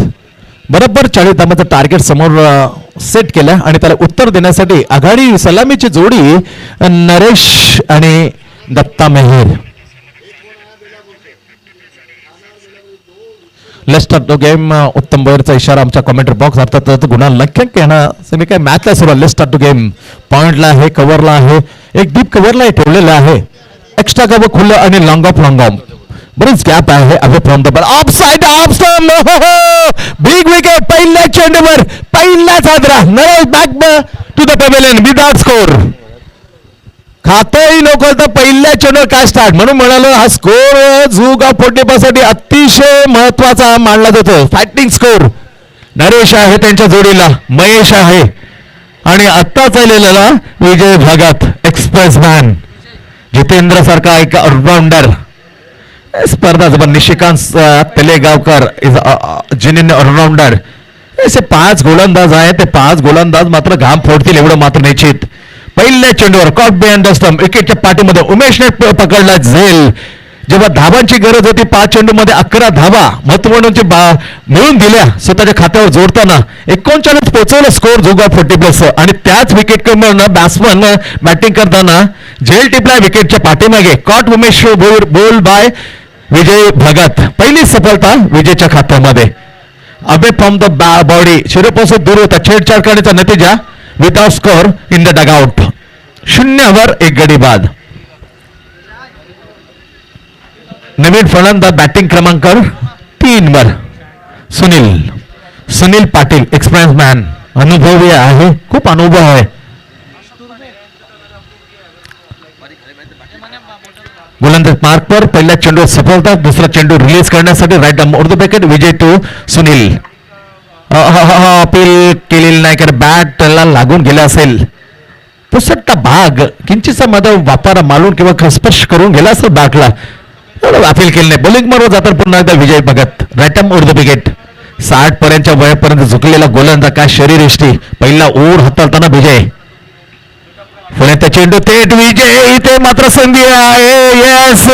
बरोबर 40 धावांचं टार्गेट समोर सेट केलं आणि त्याला उत्तर देण्यासाठी आघाडी सलामीची जोडी नरेश आणि Datta Mehar. Let's start the game. Uttam भोईरचा इशारा आमच्या कमेंट बॉक्स अर्थात गुन्हा नक्की मी काय मॅचला सुरू. Let's start the game. पॉइंटला आहे कव्हरला आहे एक डीप कव्हरला ठेवलेलं आहे. एक्स्ट्रा कव्हर खुलं आणि लॉंग ऑफ बरीच गॅप आहे. Away from the ball off side off stump big wicket. पहिल्या चेंडूवर पहिलाच हादरा Naresh back to the pavilion without score. खातही नको तर पहिल्या चेंडूवर काय स्टार्ट म्हणून म्हणालो हा स्कोर जुगाव 40+ साठी अतिशय महत्वाचा मानला जातो. Fighting score. नरेश आहे त्यांच्या जोडीला महेश आहे आणि आत्ता चाललेला विजय भगत एक्सप्रेसमॅन जितेंद्र सारखा एक ऑलराऊंडर. स्पर्धा जबर निशिकांत तेलेगावकर इज जिनियन ऑलराऊंडर. असे 5 गोलंदाज आहेत. ते 5 गोलंदाज मात्र घाम फोडतील एवढं मात्र निश्चित. पहिल्या चेंडूवर कॉट बिहाइंड द स्टंप विकेटच्या पाठीमध्ये उमेशने पकडला झेल. जेव्हा धावांची गरज होती 5 चेंडूमध्ये 11 धावा महत्वपूर्ण मिळून दिल्या स्वतःच्या खात्यावर जोडताना 39 पोहोचवलं स्कोर जुगाव 40+ आणि त्याच विकेट कमवून बॅट्समन बॅटिंग करताना झेल टिपला विकेटच्या पाठीमागे. कॉट उमेश बोल बाय विजय भगत. पहिली सफलता विजयच्या खात्यामध्ये. अबे फ्रॉम द बॉडी शिरोपासून दूर होता छेडछाड करण्याचा नतीजा without score in the dugout. 0 1 गडी बाद. नवीन फलंदाज बॅटिंग क्रमांक 3 वर सुनील पाटील एक्सपिरियन्स मॅन अनुभवी आहे. खूप अनुभव आहे. गोलंदाज मार्कवर पहिल्या चेंडूवर सफलता. दुसरा चेंडू रिलीज करण्यासाठी राईट आर्म उर्दू बॅकेट विजय टू सुनील. अपील केलेली नाही कारण बॅटला लागून गेला असेल. पुसटचा भाग किंचितचा मध्ये वापारा मालून किंवा स्पर्श करून गेला असेल बॅटला. अपील केले नाही. बॉलिंग मारवर जातात पुन्हा एकदा विजय भगत राईट आर्म उर्दू विकेट. 60 पर्यंतच्या वयापर्यंत झुकलेला गोलंदाज काय शरीरयष्टी. पहिला ओव्हर हाताळताना विजय पुण्याचा चेंडू थेट विजय. इथे मात्र संधी आहे. येस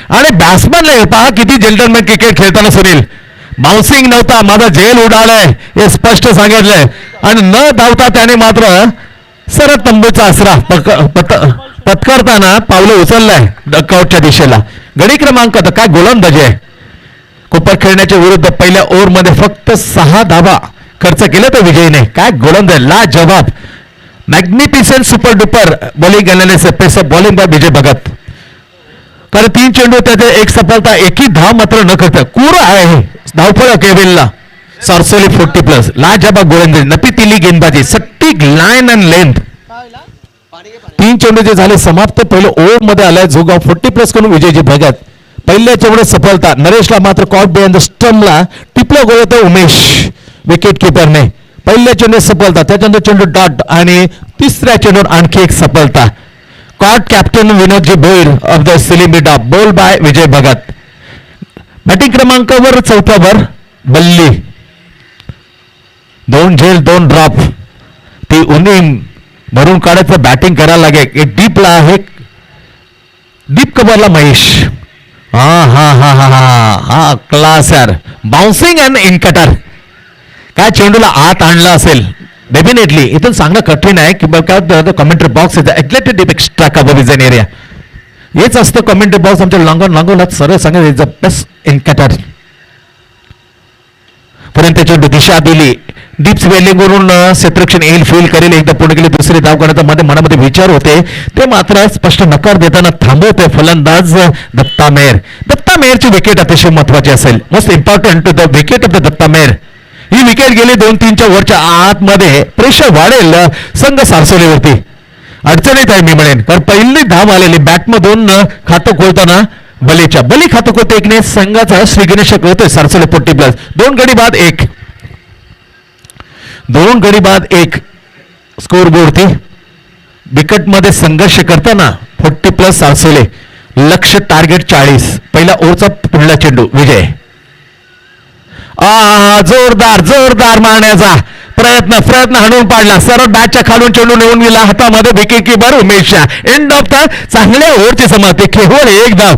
आणि बॅट्समॅन पहा किती जेंटलमॅन क्रिकेट खेळताना सुनील. बाउन्सिंग नव्हता माझा झेल उडालाय हे स्पष्ट सांगितलंय आणि न धावता त्याने मात्र सरळ तंबूचा आसरा पत्करताना पावलं उचललंय डकआउटच्या दिशेला. गडी क्रमांक काय गोलंदाजी आहे. कोपर खेळण्याच्या विरुद्ध पहिल्या ओव्हरमध्ये फक्त 6 धावा खर्च केले तर विजयने. काय गोलंदाज लाजवाब. Magnificent super duper bowling analysis pacer bowling by Vijay Bhagat. कारण 3 चेंडू त्याचे 1 सफलता एकही धाव मात्र न करता कूर आहे धावफळ केविलला. सारसोली 40+ लाजवाब गोलंदाजी नपी तिली गेंदबाजी सटीक लाईन अँड लेंथ. तीन चेंडू जे झाले समाप्त. पहिलं ओव्हर मध्ये आलाय जोगाव 40+ करून विजयजी भगत. पहिल्या चेंडू सफलता. नरेशला मात्र कॉट बिहाइंड द स्टंपला टिपलं गोल होतं उमेश विकेट किपरने. पहिल्या चेंडू सफलता, त्याच्यानंतर चेंडू डॉट आणि तिसऱ्या चेंडूवर आणखी एक सफलता. Caught captain Vinodji Bhoir off the silly mid. Ball by Vijay Bhagat. Batting क्रमांकावर चौथ्यावर बल्ली. 2 झेल 2 ड्रॉप. ती उन्ही भरून काढायचं बॅटिंग करायला लागेल. डीपला आहे, डीप कव्हरला महेश. हा हा हा हा हा हा क्लास यार. Bouncing and in cutter. काय चेंडूला आत आणलं असेल डेफिनेटली. इथून सांगणं कठीण आहे की काय commentary box is exactly deep extra cover vision area. हेच असतं कमेंट्री बॉक्स आमच्या लांगोला सरळ सांगत is the best in cutter. पर्यंत चेंडू दिशा दिली. डीप स्पेलिंगवरून क्षेत्ररक्षण येईल, फील करेल, एकदा पूर्ण केली, दुसरी धाव करण्याचा मध्ये मनामध्ये विचार होते. ते मात्र स्पष्ट नकार देताना थांबवते फलंदाज दत्ता मेहर. दत्ता मेहरची विकेट अतिशय महत्वाची असेल. Most important to the wicket of the Datta Mehar. ही विकेट गेली 2-3च्या वरच्या आतमध्ये प्रेशर वाढेल संघ सारसोलीवरती. अडचणीत आहे मी म्हणेन, कारण पहिली धाव आलेली बॅटमधून खातं खोलताना बलीच्या. बली खातं खोलते एकने संघाचा श्री गणेश होतोय सारसोली 40+. 2 गडी बाद 1. 2 गडी बाद 1 स्कोर बोर्डती. विकेटमध्ये संघर्ष करताना 40+ सारसोले. लक्ष टार्गेट 40. पहिला ओव्हरचा पुढला चेंडू विजय. जोरदार जोरदार मारण्याचा प्रयत्न हाणून पाडला. सरळ बॅटच्या खालून चेंडू नेऊन गेला हातामध्ये. Wicket keeper Umesh. End of the चांगल्या ओव्हरची समाप्ती. केवळ 1 धाव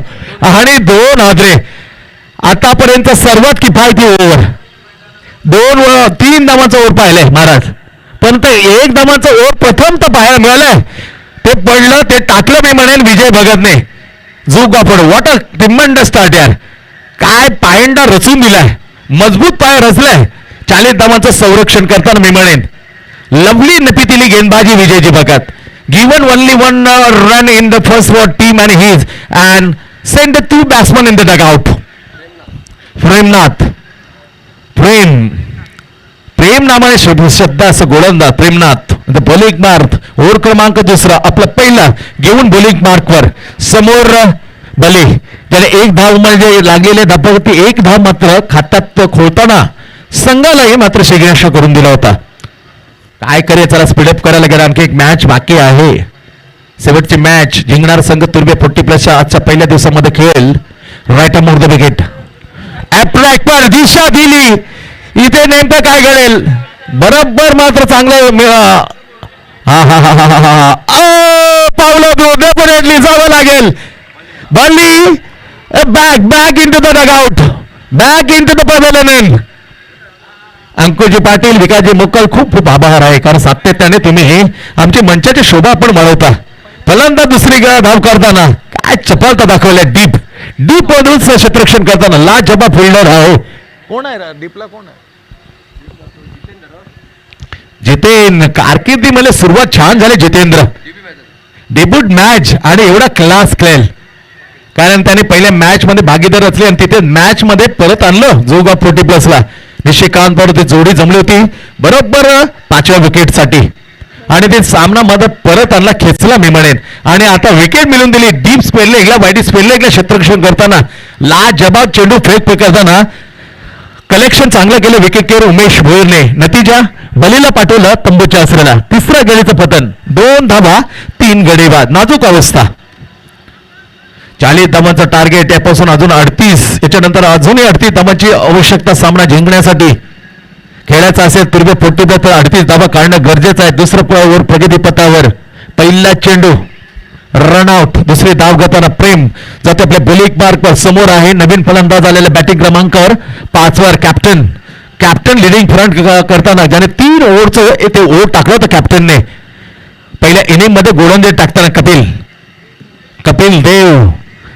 आणि 2 हादरे. आतापर्यंत सर्वात किफायती ओव्हर. 3 धावांचा ओव्हर पाहिलंय महाराज, पण ते 1 धावांचा ओव्हर प्रथम तर पाहायला मिळालंय. ते पडलं, ते टाकलं मी म्हणेन विजय भगतने. झोका पडो. वॉट अ ट्रिमंड स्टार्ट यार. काय पायंडा रचून दिलाय, मजबूत पाय रचलाय. 40 धावांचं संरक्षण करताना मी म्हणेन लवली नपितिली गेंदबाजी Vijayji Bhagat. Given only 1 run in the first ball team and his and send 2 batsman in the dugout. Premnath Prem नामाने शब्द असं गोलंदाज प्रेमनाथ बॉलिंग मार्क. ओव्हर क्रमांक 2 आपला पहिला घेऊन बॉलिंग मार्कवर समोर बली, ज्याने 1 धाव म्हणजे लागलेले धावावरती 1 धाव मात्र खात्यात खोलताना संघालाही मात्र शेगण्याशा करून दिला होता. काय करे, चला स्पीडअप करायला गेला. आणखी एक मॅच बाकी आहे. शेवटची मॅच जिंकणार संघ तुर्बे 40+च्या आजच्या पहिल्या दिवसामध्ये खेळेल. Right arm over the wicket. ॲट्रॅक्टर दिशा दिली. इथे नेमकं काय घडेल बरोबर मात्र चांगलं. हा हा हा हा हा पावलं डेफिनेटली जावं लागेल. बॉली back in to the dugout, back in to the pavilion. Ankuji Patil, Vikasji Mukkal खूप खूप आभार आहे, कारण सातत्याने तुम्ही आमची मंचाची शोभा पण वाढवता. फलंदाज दुसरी धाव करताना काय चपलता दाखवल्या. डीप मधून क्षेत्ररक्षण करताना लाजवाब फिल्डर आहे. कोण आहे डीपला? कोण आहे? जितेंद्र. कारकिर्दीमध्ये सुरुवात छान झाली जितेंद्र. डेब्यूट मॅच आणि एवढा क्लास खेळ, कारण त्याने पहिल्या मॅच मध्ये भागीदार असले आणि तिथे मॅच मध्ये परत आणलं जोगा 40+ला. निशिकांत बरोबर ती जोडी जमली होती बरोबर 5व्या विकेटसाठी आणि ते सामना मध्ये परत आणला, खेचला मी म्हणेन. आणि आता विकेट मिळून दिली. डीप स्पेलने एकला, वाईट स्पेलने एकला क्षेत्ररक्षण करताना लाजवाब चेंडू फेक करताना कलेक्शन चांगलं केलं विकेट किपर उमेश भोईरने. नतीजा बलीला पाठवलं तंबूच्या आसऱ्याला. 3रा गडीचं पतन. 2 धावा 3 गडी बाद. नाजूक अवस्था. 40 धावांचं टार्गेट यापासून अजून 38, याच्यानंतर अजूनही 38 धावांची आवश्यकता सामना जिंकण्यासाठी. खेळायचा असेल तुर्बे 40+, तर 38 धावा काढणं गरजेचं आहे. दुसरं ओव्हर प्रगतीपथावर. पहिला चेंडू रनआउट. दुसरी धाव घेताना प्रेम जाते आपल्या बॉलिंग मार्कवर. समोर आहे नवीन फलंदाज आलेल्या बॅटिंग क्रमांकावर 5वर कॅप्टन लिडिंग फ्रंट करताना ज्याने 3 ओव्हरचं ते ओव्हर टाकलं होतं कॅप्टनने. पहिल्या इनिंग मध्ये गोलंदाजी टाकताना कपिल देव,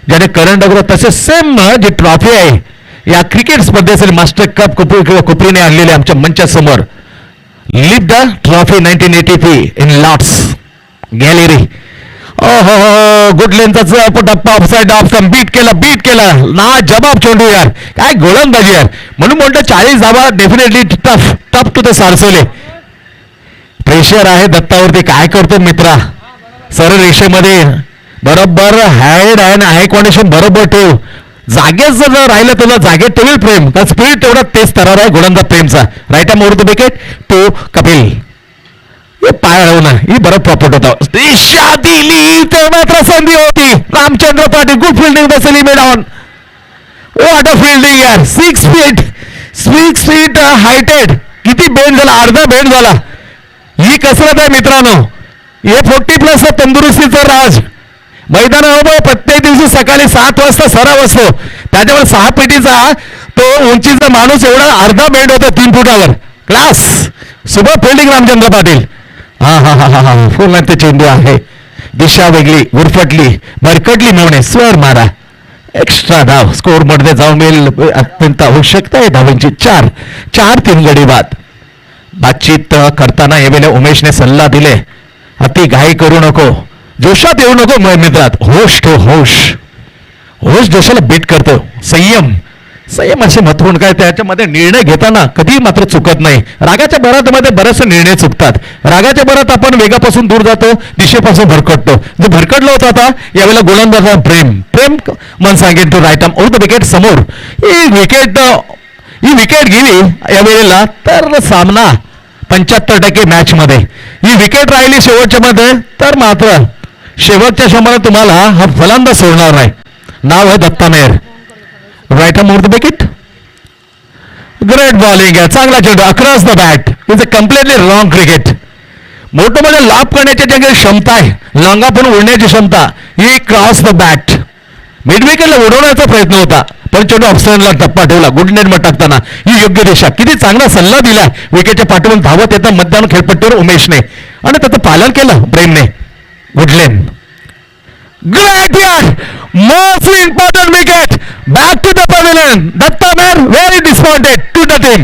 ज्याने करंट अग्र तसेच सेम जी ट्रॉफी आहे या क्रिकेट स्पर्धेतील मास्टर कप कुपरीने आणलेले आमच्या मंचासमोर. Lift the trophy 1983 in Lord's gallery. ओहो गुड लेंथचा टप्पा ऑफसाइड ऑफ बीट केला ना जबाब चेंडू यार. काय गोलंदाजी यार. म्हणून म्हणतो 40 धावा डेफिनेटली टफ टू द सारसोले. प्रेशर आहे दत्तावरती. काय करतो मित्रा. सरळ रेषेमध्ये बरोबर हॅड अँड हाय कंडिशन बरोबर ठेव. जागेच जर राहिलं तुला जागेत ठेवील प्रेम, कारण स्पीड तेवढा तेच तरार आहे गोलंदाज प्रेमचा. Right hand over the wicket to Kapil. हे पाय अडवू ना, ही बरं प्रॉपर्ट होता. दिशा दिली तर मात्र संधी होती. रामचंद्र पाटील गुड फिल्डिंग बसली mid on. What a fielding यार. 6 फीट हायटेड. किती बेंड झाला, अर्धा बेंड झाला. ही कसरत आहे मित्रांनो. हे 40+ तंदुरुस्तीचं राज. मैदानावर प्रत्येक दिवशी सकाळी 7 वाजता सराव असतो. त्याच्यावर 6 पेटीचा तो उंचीचा माणूस एवढा अर्धा बेंड होतो 3 फुटावर. Class. Super fielding Ramchandra Patil. हा हा हा हा हा फुल ते चेंडू आहे. दिशा वेगळी उरफटली भरकटली मिळवणे स्वर मारा. एक्स्ट्रा धाव स्कोर मध्ये जाऊन मिळेल. अत्यंत आवश्यकता आहे धावांची. 4-3 गडी बाद. बातचीत करताना यावेळेला उमेशने सल्ला दिले, अति घाई करू नको, जोशात येऊ नको मित्रात. होश ठेव, होश जोशाला बीट करतो. संयम असे महत्वपूर्ण काय त्याच्यामध्ये निर्णय घेताना कधी मात्र चुकत नाही. रागाच्या भरामध्ये बरेचसे निर्णय चुकतात. रागाच्या भरात आपण वेगापासून दूर जातो, दिशेपासून भरकटतो. जे भरकटलो होता आता यावेळेला गोलंदाज प्रेम मन सांगेन to right arm over the wicket समोर. ही विकेट गेली यावेळेला तर सामना 75% मॅच मध्ये. ही विकेट राहिली शेवटच्या मध्ये तर मात्र शेवटच्या क्षणाला तुम्हाला हा फलंदाज सोडणार नाही. नाव आहे Datta Mehar. Right arm over the wicket. Great bowling आहे. चांगला चेंडू across the bat. Is a completely wrong cricket. मोठं मध्ये लाभ करण्याची ज्या क्षमता आहे, लांगा पण उडण्याची क्षमता, ही क्रॉस द बॅट. मिड विकेटला उडवण्याचा प्रयत्न होता पण चेंडू ऑफसाईडला टप्पा ठेवला. गुड नेट मध्ये टाकताना ही योग्य दिशा. किती चांगला सल्ला दिला विकेटच्या पाठवून धावत येतात मतदान खेळपट्टीवर उमेशने आणि त्याचं पालन केलं प्रेमने. गुडलेन. ग्रेट यार. Most important wicket. Back to the pavilion. Datta Mehar very disappointed to the team.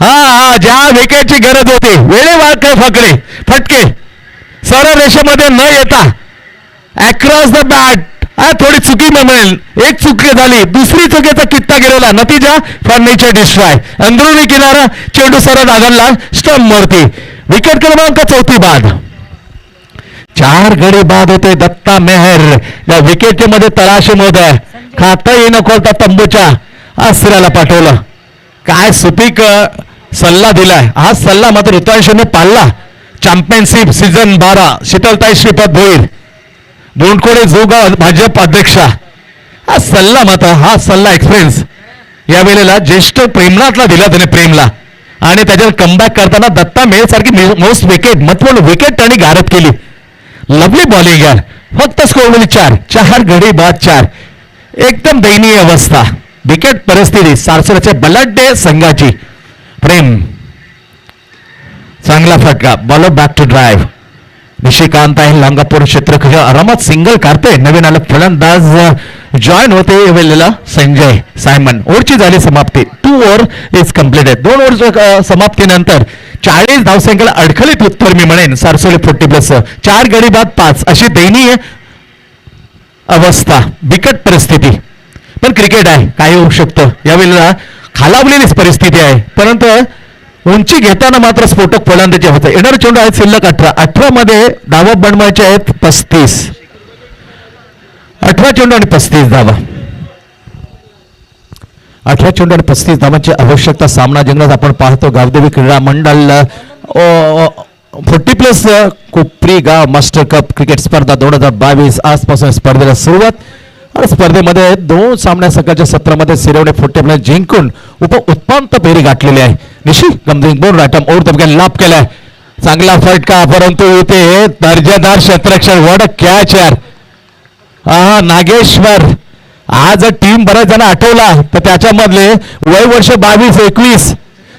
हा ज्या विकेटची गरज होती वेळेवर फटके सरळ रेषेमध्ये न येता अक्रॉस द बॅट. थोडी चुकी मिळेल. एक चुकी झाली, दुसरी चुकीचा कित्ता गिरवला. नतीजा फर्निचर डिस्ट्रॉय. अंदरुनी किनारा चेंडू सरळ आगरला स्टंप वरती. विकेट क्रमांक 4 बाद. 4 गडी बाद होते. दत्ता मेहर या विकेटच्या मध्ये तळाशी मोद आहे. खाता येई नको तंबूच्या आश्रयाला पाठवलं. काय सुपीक सल्ला दिलाय. हा सल्ला मात्र ऋतुरांशने पाळला. चॅम्पियनशिप सीझन 12 शीतलताई श्रीपद भोईर बोंडखोडे जोगा भाजप अध्यक्षा. हा सल्ला एक्सपिरियन्स या वेळेला ज्येष्ठ प्रेमनाथला दिला त्याने प्रेमला आणि त्याच्यावर कमबॅक करताना दत्ता मेहर सारखी मोस्ट विकेट महत्वपूर्ण विकेट त्यांनी गारद केली. लवली बॉलिंग यार. फक्त स्कोर म्हणजे 4 गडी बाद 4. एकदम दयनीय अवस्था. विकेट परिस्थिती सारसुराच्या बलाढ्य संघाची. प्रेम चांगला फटका. Bowler back to drive. Nishikant आहे लांगापूर क्षेत्र आरामात सिंगल काढते. नवीन आलं फलंदाज जॉईन होते वेळेला संजय सायमन. ओव्हरची झाली समाप्ती. 2 ओव्हर इज कम्प्लीटेड. 2 ओव्हर समाप्तीनंतर 40 धावसंख्येला अडखळीत उत्तर मी म्हणेन सारसोले 40+. 4 गडी बाद 5 अशी दयनीय अवस्था. बिकट परिस्थिती. पण क्रिकेट आहे, काय होऊ शकतं. यावेळेला खालावलेलीच परिस्थिती आहे परंतु उंची घेताना मात्र स्फोटक फलंदाजी होतं. येणारे चेंडू आहेत शिल्लक 18 मध्ये धावा बनवायचे आहेत 35. 18 चेंडू आणि 35 धावा. 18 चेंडू आणि 35 धावांची आवश्यकता. सामना जिंकण्यास आपण पाहतो गावदेवी क्रीडा मंडळ 40+ कोपरी गाव मास्टर कप क्रिकेट स्पर्धा 2022 आजपासून स्पर्धेला सुरुवात. आणि स्पर्धेमध्ये 2 सामन्या सकाळच्या सत्रामध्ये सिरवणे 40+ जिंकून उत्पांत फेरी गाठलेली आहे. निशी गमजिंग board right arm over the wicket लाभ केलाय. चांगला फटका परंतु इथे दर्जेदार क्षेत्ररक्षण. वड कॅच यार. नागेश्वर आज टीम बऱ्याच जण आठवला तर त्याच्यामधले वय वर्ष 22-21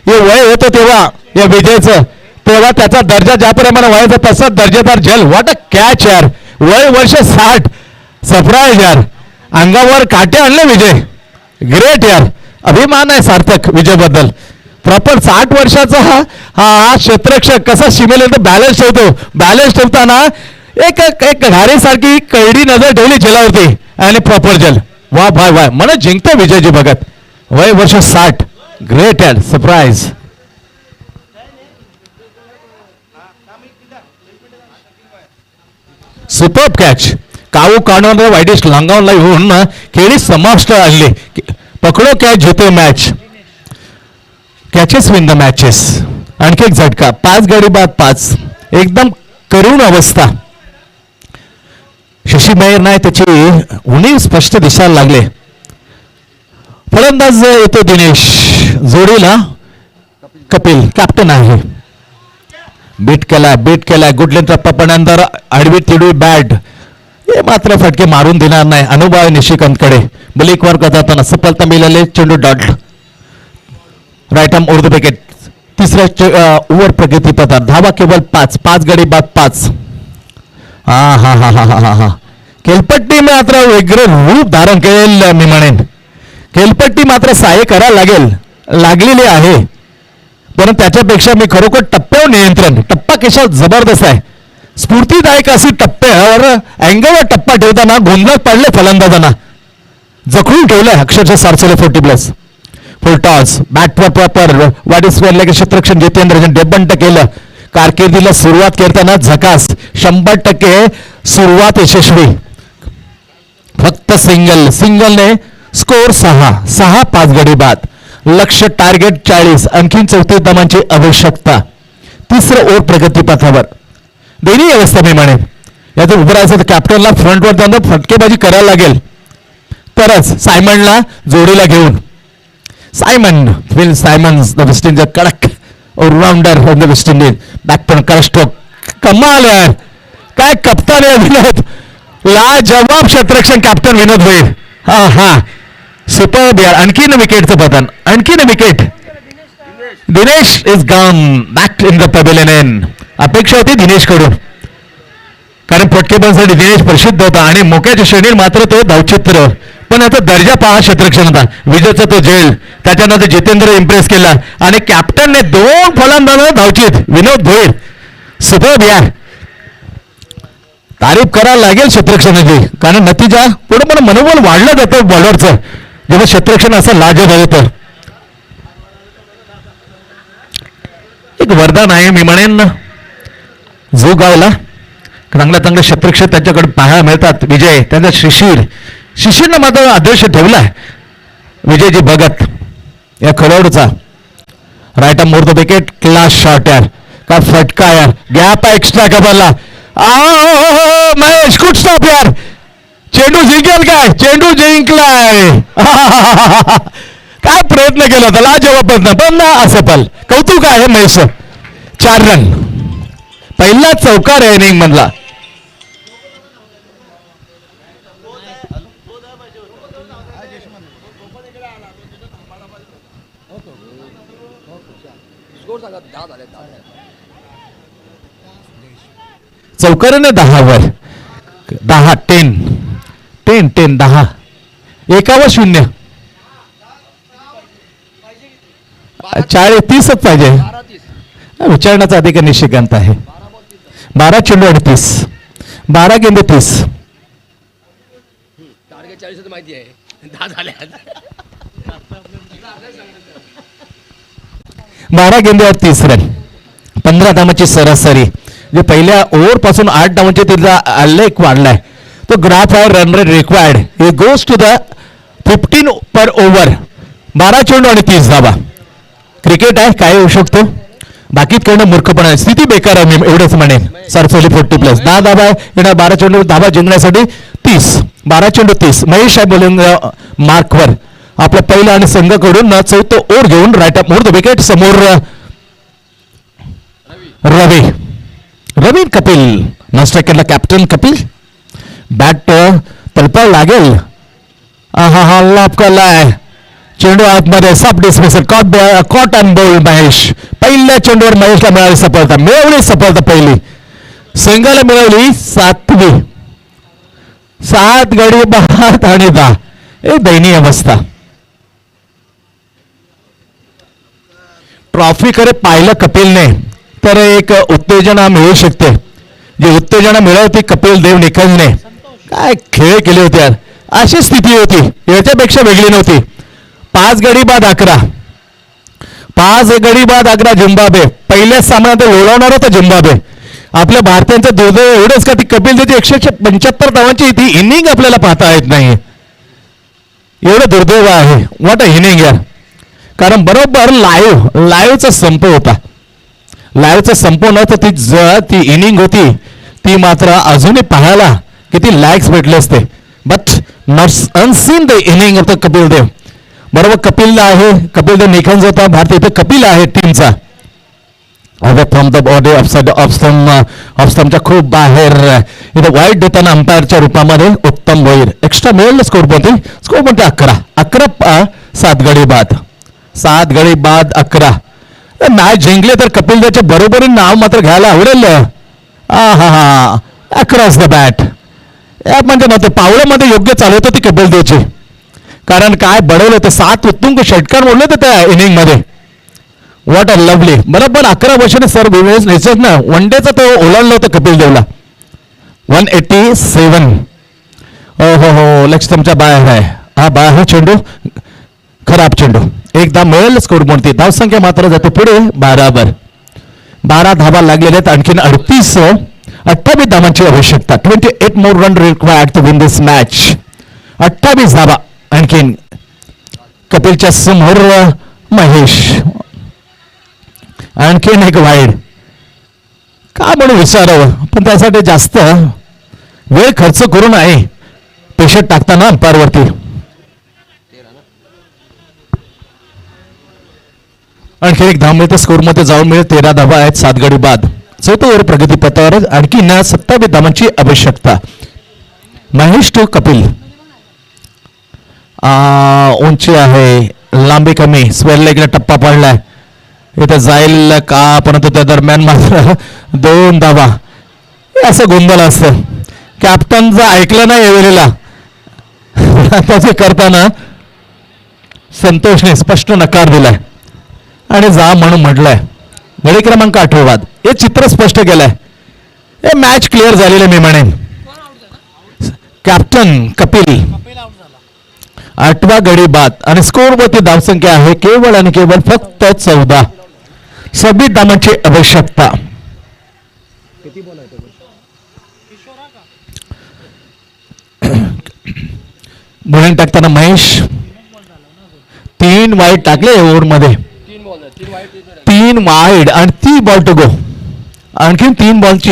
हे वय होतं तेव्हा या विजयचं. तेव्हा त्याचा दर्जा ज्याप्रमाणे व्हायचा तसाच दर्जेदार झेल. वॉट अ कॅच यार. वय वर्ष 60. सरप्राईज यार. अंगावर काटे आणले विजय. ग्रेट यार. अभिमान आहे सार्थक विजय बद्दल. प्रॉपर 60 वर्षाचा हा क्षेत्ररक्षक कसा शिमेल बॅलन्स ठेवतो. बॅलन्स ठेवताना एक घारीसारखी कळडी नजर ठेवली झेलावरती आणि प्रॉपर जल. वा भाय वाय म्हणत जिंकतो विजयजी भगत. वय वर्ष 60. ग्रेट यार. सरप्राईज. Super catch. काऊ काढून वाईटिश लांगावला येऊन खेळी समाविष्ट आणले. पकडो कॅच जिते match. Catches win the matches. आणखी एक झटका. 5 गडी बाद 5. एकदम करुण अवस्था. शशी मेयर नाही त्याची उणीव स्पष्ट दिसायला लागले. फलंदाज येतो दिनेश. जोडीला कपिल कॅप्टन आहे. बीट केला गुड लेंथ टप्पापर्यंत आडवी तिडवी बॅट. हे मात्र फटके मारून देणार नाही. अनुभव आहे निशिकांतकडे. बलिकवर करताना सफलता मिळाले. चेंडू डॉट. राईट आर्म उर्दू विकेट. तिसऱ्या ओव्हर प्रगतीपथात. धावा केवळ 5 गडी बाद 5. हा खेळपट्टी मात्र वेगळं रूप धारण केलेलं मी म्हणेन. खेळपट्टी मात्र सहाय्य करायला लागलेली आहे. पण त्याच्यापेक्षा मी खरोखर टप्प्यावर नियंत्रण. टप्पा कशा जबरदस्त आहे. स्फूर्तीदायक अशी टप्प्यावर अँगलवर टप्पा ठेवताना गोंधळात पडले फलंदाजांना. जखडून ठेवलंय अक्षरशः सारसेले 40+. फुल टॉस. बॅटवर प्रॉपर वाईट स्क्वेअरला क्षेत्ररक्षण जितेंद्रजन 52 केलं. कारकिर्दीला सुरुवात करताना झकास. 100% सुरुवात यशस्वी. फक्त सिंगलने स्कोर 6 5 गडी बाद. लक्ष टार्गेट 40. आणखीन 34 धावांची आवश्यकता. तिसरं ओव्हर प्रगतीपथावर. दोन्ही अवस्था मी म्हणेन. यातून उभं राहायचं तर कॅप्टनला फ्रंटवर जाऊन फटकेबाजी करायला लागेल. तरच सायमनला जोडीला घेऊन. Phil Simmons the West Indies कडक allrounder of the West Indies. Back पण कडक. कमाल यार. काय कप्तान आहे विनोद. लाजवाब क्षेत्ररक्षण कॅप्टन विनोद होईल. हा सुपर यार. आणखीन विकेटचं पतन. आणखीन wicket. Dinesh is gone back in the pavilion. अपेक्षा होती दिनेश कडून. कारण फटकेबाजीसाठी दिनेश प्रसिद्ध होता आणि मोक्याच्या श्रेणीत मात्र तो धावचित्र. पण आता दर्जा पहा क्षेत्ररक्षण होता. विजयचा तो झेल. त्याच्यानंतर जितेंद्र इम्प्रेस केला आणि कॅप्टनने 2 फलंदाज धावचित. विनोद भोईर सुपर यार. तारीफ करायला लागेल क्षेत्ररक्षणाची. कारण नतीजा पुढे पण मनोबल वाढलं जातं बॉलरचं जेव्हा क्षेत्ररक्षण असं लाजवाब होतं. एक वरदान आहे मी म्हणेन जो गावला. चांगलं क्षेत्ररक्षण त्यांच्याकडे पाहायला मिळतात. विजय त्यांचा शिशीरनं मात्र आदर्श ठेवलाय. विजयजी भगत या खरोडचा. Right arm over the wicket. Class shot यार. का फटका यार. गॅप एक्स्ट्रा कबरला. महेश गुड स्टॉप यार. चेंडू जिंकेल काय. चेंडू जिंकलाय. काय प्रयत्न केला होता लाजवाब पण असफल. कौतुक आहे महेश. 4 रन. पहिला चौकार आहे इनिंग मधला. चौकाराने 10 वर. 10 10 एकावर 0. 30च पाहिजे. विचारण्याचा अधिकार निशिकांत आहे. 12 चेंडू 38. 12 गेंदे 30. टार्गेट 40 माहिती आहे. 10 झाले. 12 गेंद्यावर 30 रन. 15 धावांची सरासरी. जे पहिल्या ओव्हर पासून 8 धावांचे तिथला आलेख वाढलाय. तो ग्राफ आहे रन रेट रिक्वायर्ड. हे goes to the 15 per over. 12 चेंडू आणि 30 धावा. क्रिकेट आहे काय होऊ शकतो. बाकीत करणं मूर्खपणा आहे. स्थिती बेकार आहे मी एवढंच म्हणेन. सरसोली 40+. 10 धावा येणार. 12 चेंडू धावा जिंकण्यासाठी 30. 12 चेंडू 30. महेश आहे बोलिंग मार्कवर. आपल्या पहिला आणि संघाकडून 4थं ओव्हर घेऊन right up more the wicket. समोर रवी कपिल. नास्ट्राईक केला कॅप्टन कपिल. बॅट तलपायला लागेल. हा लाभ केलाय. चेंडू आतमध्ये. सब dismissal. Caught and bowled Mahesh. पहिल्या चेंडूवर महेशला मिळाली सफलता. पहिली संघाला मिळवली 7वी. 7 गडी बाद आणि 10. एक दयनीय अवस्था. ट्रॉफीकडे पाहिलं कपिलने तर एक उत्तेजना मिळू शकते. जी उत्तेजना मिळवती कपिल देव निखलने. काय खेळ केले होते यार. अशी स्थिती होती. याच्यापेक्षा वेगळी नव्हती. 5 गडी बाद 11. 5 गडी बाद 11 झिम्बाब्वे. पहिल्याच सामन्यात लोळवणार होता झिम्बाब्वे. आपल्या भारतीयांचं दुर्दैव एवढंच का ती कपिल देवची 175 धावांची ती इनिंग आपल्याला पाहता येत नाही. एवढं दुर्दैव आहे. व्हॉट अ इनिंग यार. कारण बरोबर लाईव्हचा संप होता. लाईव्हचा संप नव्हता ती इनिंग होती ती मात्र अजूनही पाहायला किती लाईक्स भेटले असते. But not unseen the inning of the Kapil Dev. बरोबर कपिल आहे. कपिल देव निखंज होता. भारतीय इथे कपिल आहे टीमचा. अवे फ्रॉम द बॉडी ऑफस्टमच्या खूप बाहेर इथे वाईट देताना अंपायरच्या रूपामध्ये उत्तम भोईर. एक्स्ट्रा मिळेल स्कोर कोणती. स्कोर कोणते 11 7 गडी बाद. 7 गडी बाद 11. मॅच जिंकले तर कपिल देवच्या बरोबरीने नाव मात्र घ्यायला आवडेल. हा अक्रॉस द बॅट. म्हणजे नव्हते पावलामध्ये योग्य चालवत होती कपिल देवची. कारण काय बडवलं होतं. 7 उत्तुंग षटकार मोडले होते त्या इनिंग मध्ये. What a lovely. बरोबर 11 वर्षाने सर निश्चित ना वन डेचा तो ओलांडलं होतं कपिल देवला. 187. हो लक्ष तुमच्या बाहेर आहे. हा बाहेर चेंडू खराब चेंडू. एकदा मिळेल स्कोर कोणती. धावसंख्या मात्र जाते पुढे 12 धावा लागलेल्या आहेत. आणखीन 28 धावांची आवश्यकता. 28 more run required to win this match. 28 धावा आणखीन कपिलच्या समोर. महेश आणखीन एक वाईड. का म्हणून विचारावं पण त्यासाठी जास्त वेळ खर्च करू नये पेशंट टाकताना अंपायरवरती. आणखी एक धाव मिळते. स्कोरमध्ये जाऊन मिळेल 13 धावा आहेत. 7 गडी बाद. 4थं ओव्हर प्रगतीपथावर. आणखी 27 धावांची आवश्यकता. महेश टू कपिल. उंची आहे. लांबी कमी. स्क्वेअर लेगला टप्पा पडलाय. इथं जाईल का परंतु त्या दरम्यान मात्र 2 धावा. असं गोंधळ असतं. कॅप्टनचं ऐकलं नाही वेळेला त्याचे करताना संतोषने स्पष्ट नकार दिलाय आणि जा म्हणून म्हटलंय. गडी क्रमांक 8 बाद. हे चित्र स्पष्ट केलंय. हे मॅच क्लिअर झालेलं मी म्हणेन. कॅप्टन कपिल 8वा गडी बाद आणि स्कोरवरती धावसंख्या आहे केवळ आणि केवळ फक्त 14. 26 धावांची आवश्यकता. बोलिंग टाकताना महेश 3 वाईड टाकले ओव्हर मध्ये. 3 वाईड आणि 3 बॉल टू गो. आणखीन 3 बॉलची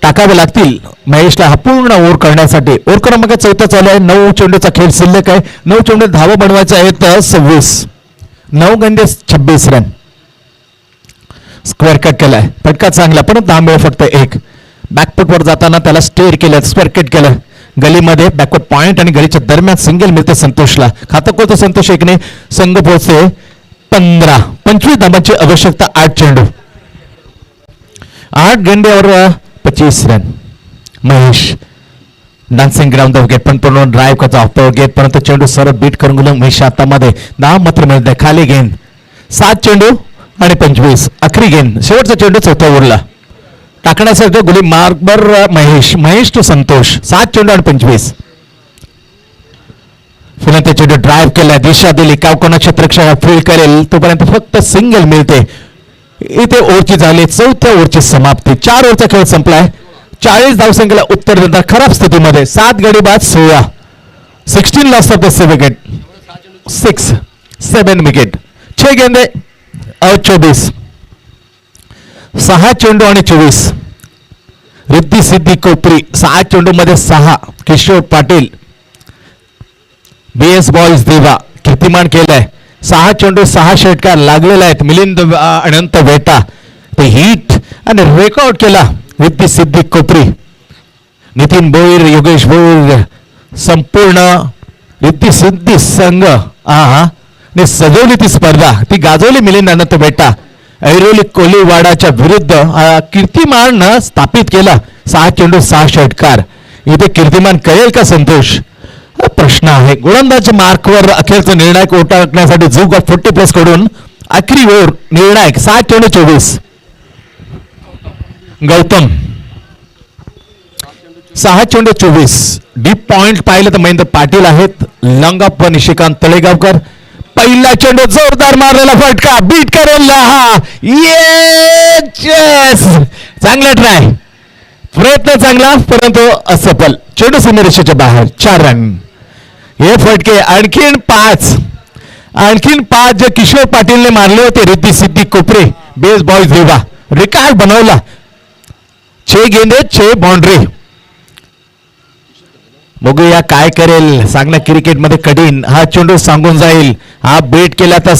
टाकावे लागतील महेशला हा पूर्ण ओव्हर करण्यासाठी. ओव्हर क्रमांक 14 चालू आहे. 9 चेंडूचा खेळ शिल्लक आहे. 9 चेंडू धावा बनवायचा आहेत 26. 9 गंडे 26 रन. स्क्वेअर कट केलाय. फटका चांगला पण धाव मिळेल फक्त 1. बॅकफुटवर जाताना त्याला स्टेअर केलं. स्क्वेअर कट केलं. गलीमध्ये बॅकवर्ड पॉइंट आणि गलीच्या दरम्यान सिंगल मिळते संतोषला. खातं खोलतो संतोष एकने. संघ पोहोचते 15. 25 धावांची आवश्यकता. 8 चेंडू. 8 गंड्यावर 25 run. Mahesh dancing ground wicket पण पूर्ण ड्राईव्ह करतो ऑफ गेट परंतु चेंडू सरळ बीट करून गेलो महेश हातामध्ये. धाव मात्र मिळत नाही. खाली गेंद. 7 चेंडू आणि 25. आखरी गेंद. शेवटचा चेंडू 4थ्या ओव्हरला टाकण्यासाठी गुली मार्कवर महेश टू संतोष. 7 चेंडू आणि 25. पुन्हा ते चेंडू ड्राईव्ह केला. दिशा दिली. कोणा क्षेत्ररक्षक फील्ड करेल तोपर्यंत फक्त सिंगल मिळते. इथे ओव्हरची झाली 4थ्या ओव्हरची समाप्ती. 4 ओव्हरचा खेळ संपलाय. 40 धावसंख्येला उत्तर देतात खराब स्थितीमध्ये. 7 गडी बाद 16. 16 loss of the wicket. 7 wicket. 6 गेंदे 24. 6 चेंडू आणि 24. रिद्धी सिद्धी कोपरी 6 चेंडू मध्ये 6. किशोर पाटील BS बॉयज देवा कीर्तिमान केलंय. 6 चेंडू 6 षटकार लागलेले आहेत. मिलिंद अनंत वेटा ते हिट आणि रेकॉर्ड केला रिद्धी सिद्धी कोपरी. नितीन भोईर योगेश भोईर संपूर्ण रिद्धी सिद्धी संघ सजवली ती स्पर्धा. ती गाजवली मिलिंद अनंत वेटा. ऐरोली कोलीवाडाच्या विरुद्ध कीर्तिमान स्थापित केला. 6 चेंडू 6 षटकार. इथे कीर्तिमान करेल का संतोष हा प्रश्न आहे. गोलंदाज मार्कवर अखेरचा निर्णायक ओटा टाकण्यासाठी झुक ऑफ 40+ कडून आखरी ओव्हर निर्णायक 7 चेंडू 24. गौतम 6 चेंडू 24. डीप पॉइंट पाहिलं तर महेंद्र पाटील आहेत. लंगाप निशिकांत तळेगावकर. पहिला चेंडू जोरदार मारलेला फटका बीट करेल. चांगला ट्राय, प्रयत्न चांगला परंतु असफल. चेंडू सीमारेषेच्या बाहेर. 4 रन. हे फटके आणखीन 5 जे किशोर पाटीलने मारले होते. रिद्धी सिद्धी कोपरे बेस बॉयज विवा रेकॉर्ड बनवला. 6 गेंदे 6 बाउंड्री. बघूया काय करेल. चांगल्या क्रिकेटमध्ये कठीण. हा चेंडू सांगून जाईल. हा बेट केला तर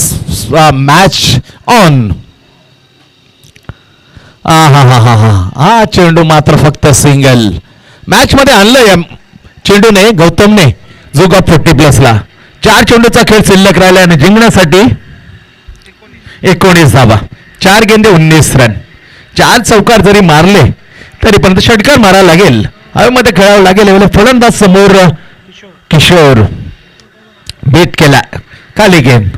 मॅच ऑन. हा चेंडू मात्र फक्त सिंगल. मॅच मध्ये आणलं या चेंडूने गौतमने जुगा 40+ला. 4 चेंडूचा खेळ शिल्लक राहिला आणि जिंकण्यासाठी 19 धावा. 4 गेंदे 19 रन. 4 चौकार जरी मारले तरी पण षटकार मारायला लागेल. हवेमध्ये खेळावं लागेल. फलंदाज समोर किशोर बेट केला. खाली गेम.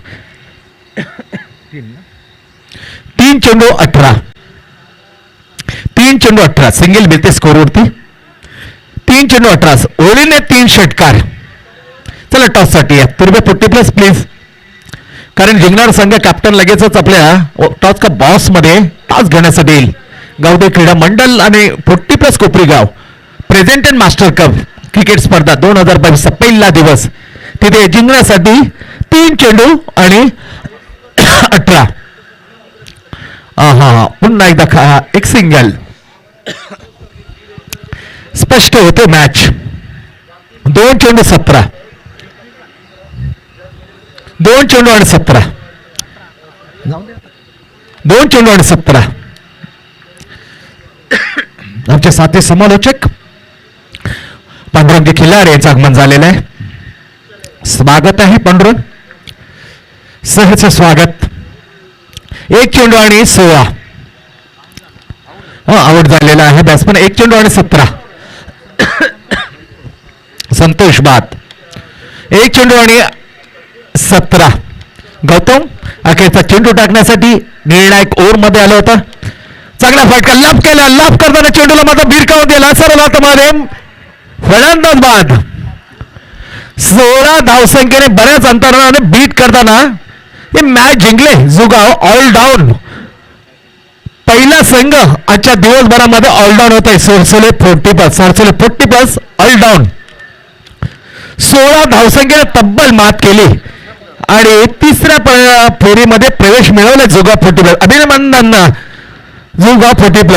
3 चेंडू 18. 3 चेंडू 18 सिंगल मिळते स्कोरवरती. 3 चेंडू 18 ओळीने 3 षटकार. चला टॉस साठी या. तुर्बे 40+ प्लीज. कारण जिंकणार संघ कॅप्टन लगेचच आपल्या टॉस का बॉस मध्ये टॉस घेण्यासाठी येईल. गावडे क्रीडा मंडळ आणि 40+ कोपरी गाव present and master cup cricket स्पर्धा 2022 पहिला दिवस. तिथे जिंकण्यासाठी 3 चेंडू आणि 18. पुन्हा एकदा एक सिंगल. स्पष्ट होते मॅच. 2 चेंडू 17. 2 चेंडू आणि 17. 2 चेंडू आणि 17. आमचे साथी समालोचक पांडुरंग खिल्लार यांचं आगमन झालेलं आहे. स्वागत आहे पांडुरंग. सहज स्वागत. 1 चेंडू आणि 16. आउट झालेला आहे बॅट्समन. 1 चेंडू आणि 17. संतोष बाद. 1 चेंडू आणि 17. गौतम अखेरचा चेंडू टाकण्यासाठी निर्णायक ओव्हर मध्ये आला होता. चांगला फटका. लाभ केला. लाभ करताना चेंडूला मात्र भिरकावून दिला. सरळ हातामध्ये फलंदाज बाद. 16 धावसंख्येने बऱ्याच अंतराने बीट करताना हे मॅच जिंकले जुगाव. ऑल डाऊन पहिला संघ आजच्या दिवसभरामध्ये ऑलडाऊन होत आहे. सरसोले 40+ ऑल डाऊन. 16 धावसंख्येने तब्बल मात केली आणि तिसऱ्या फेरीमध्ये प्रवेश मिळवला जुगाव 40+. अभिनंदन जुगाव 40+.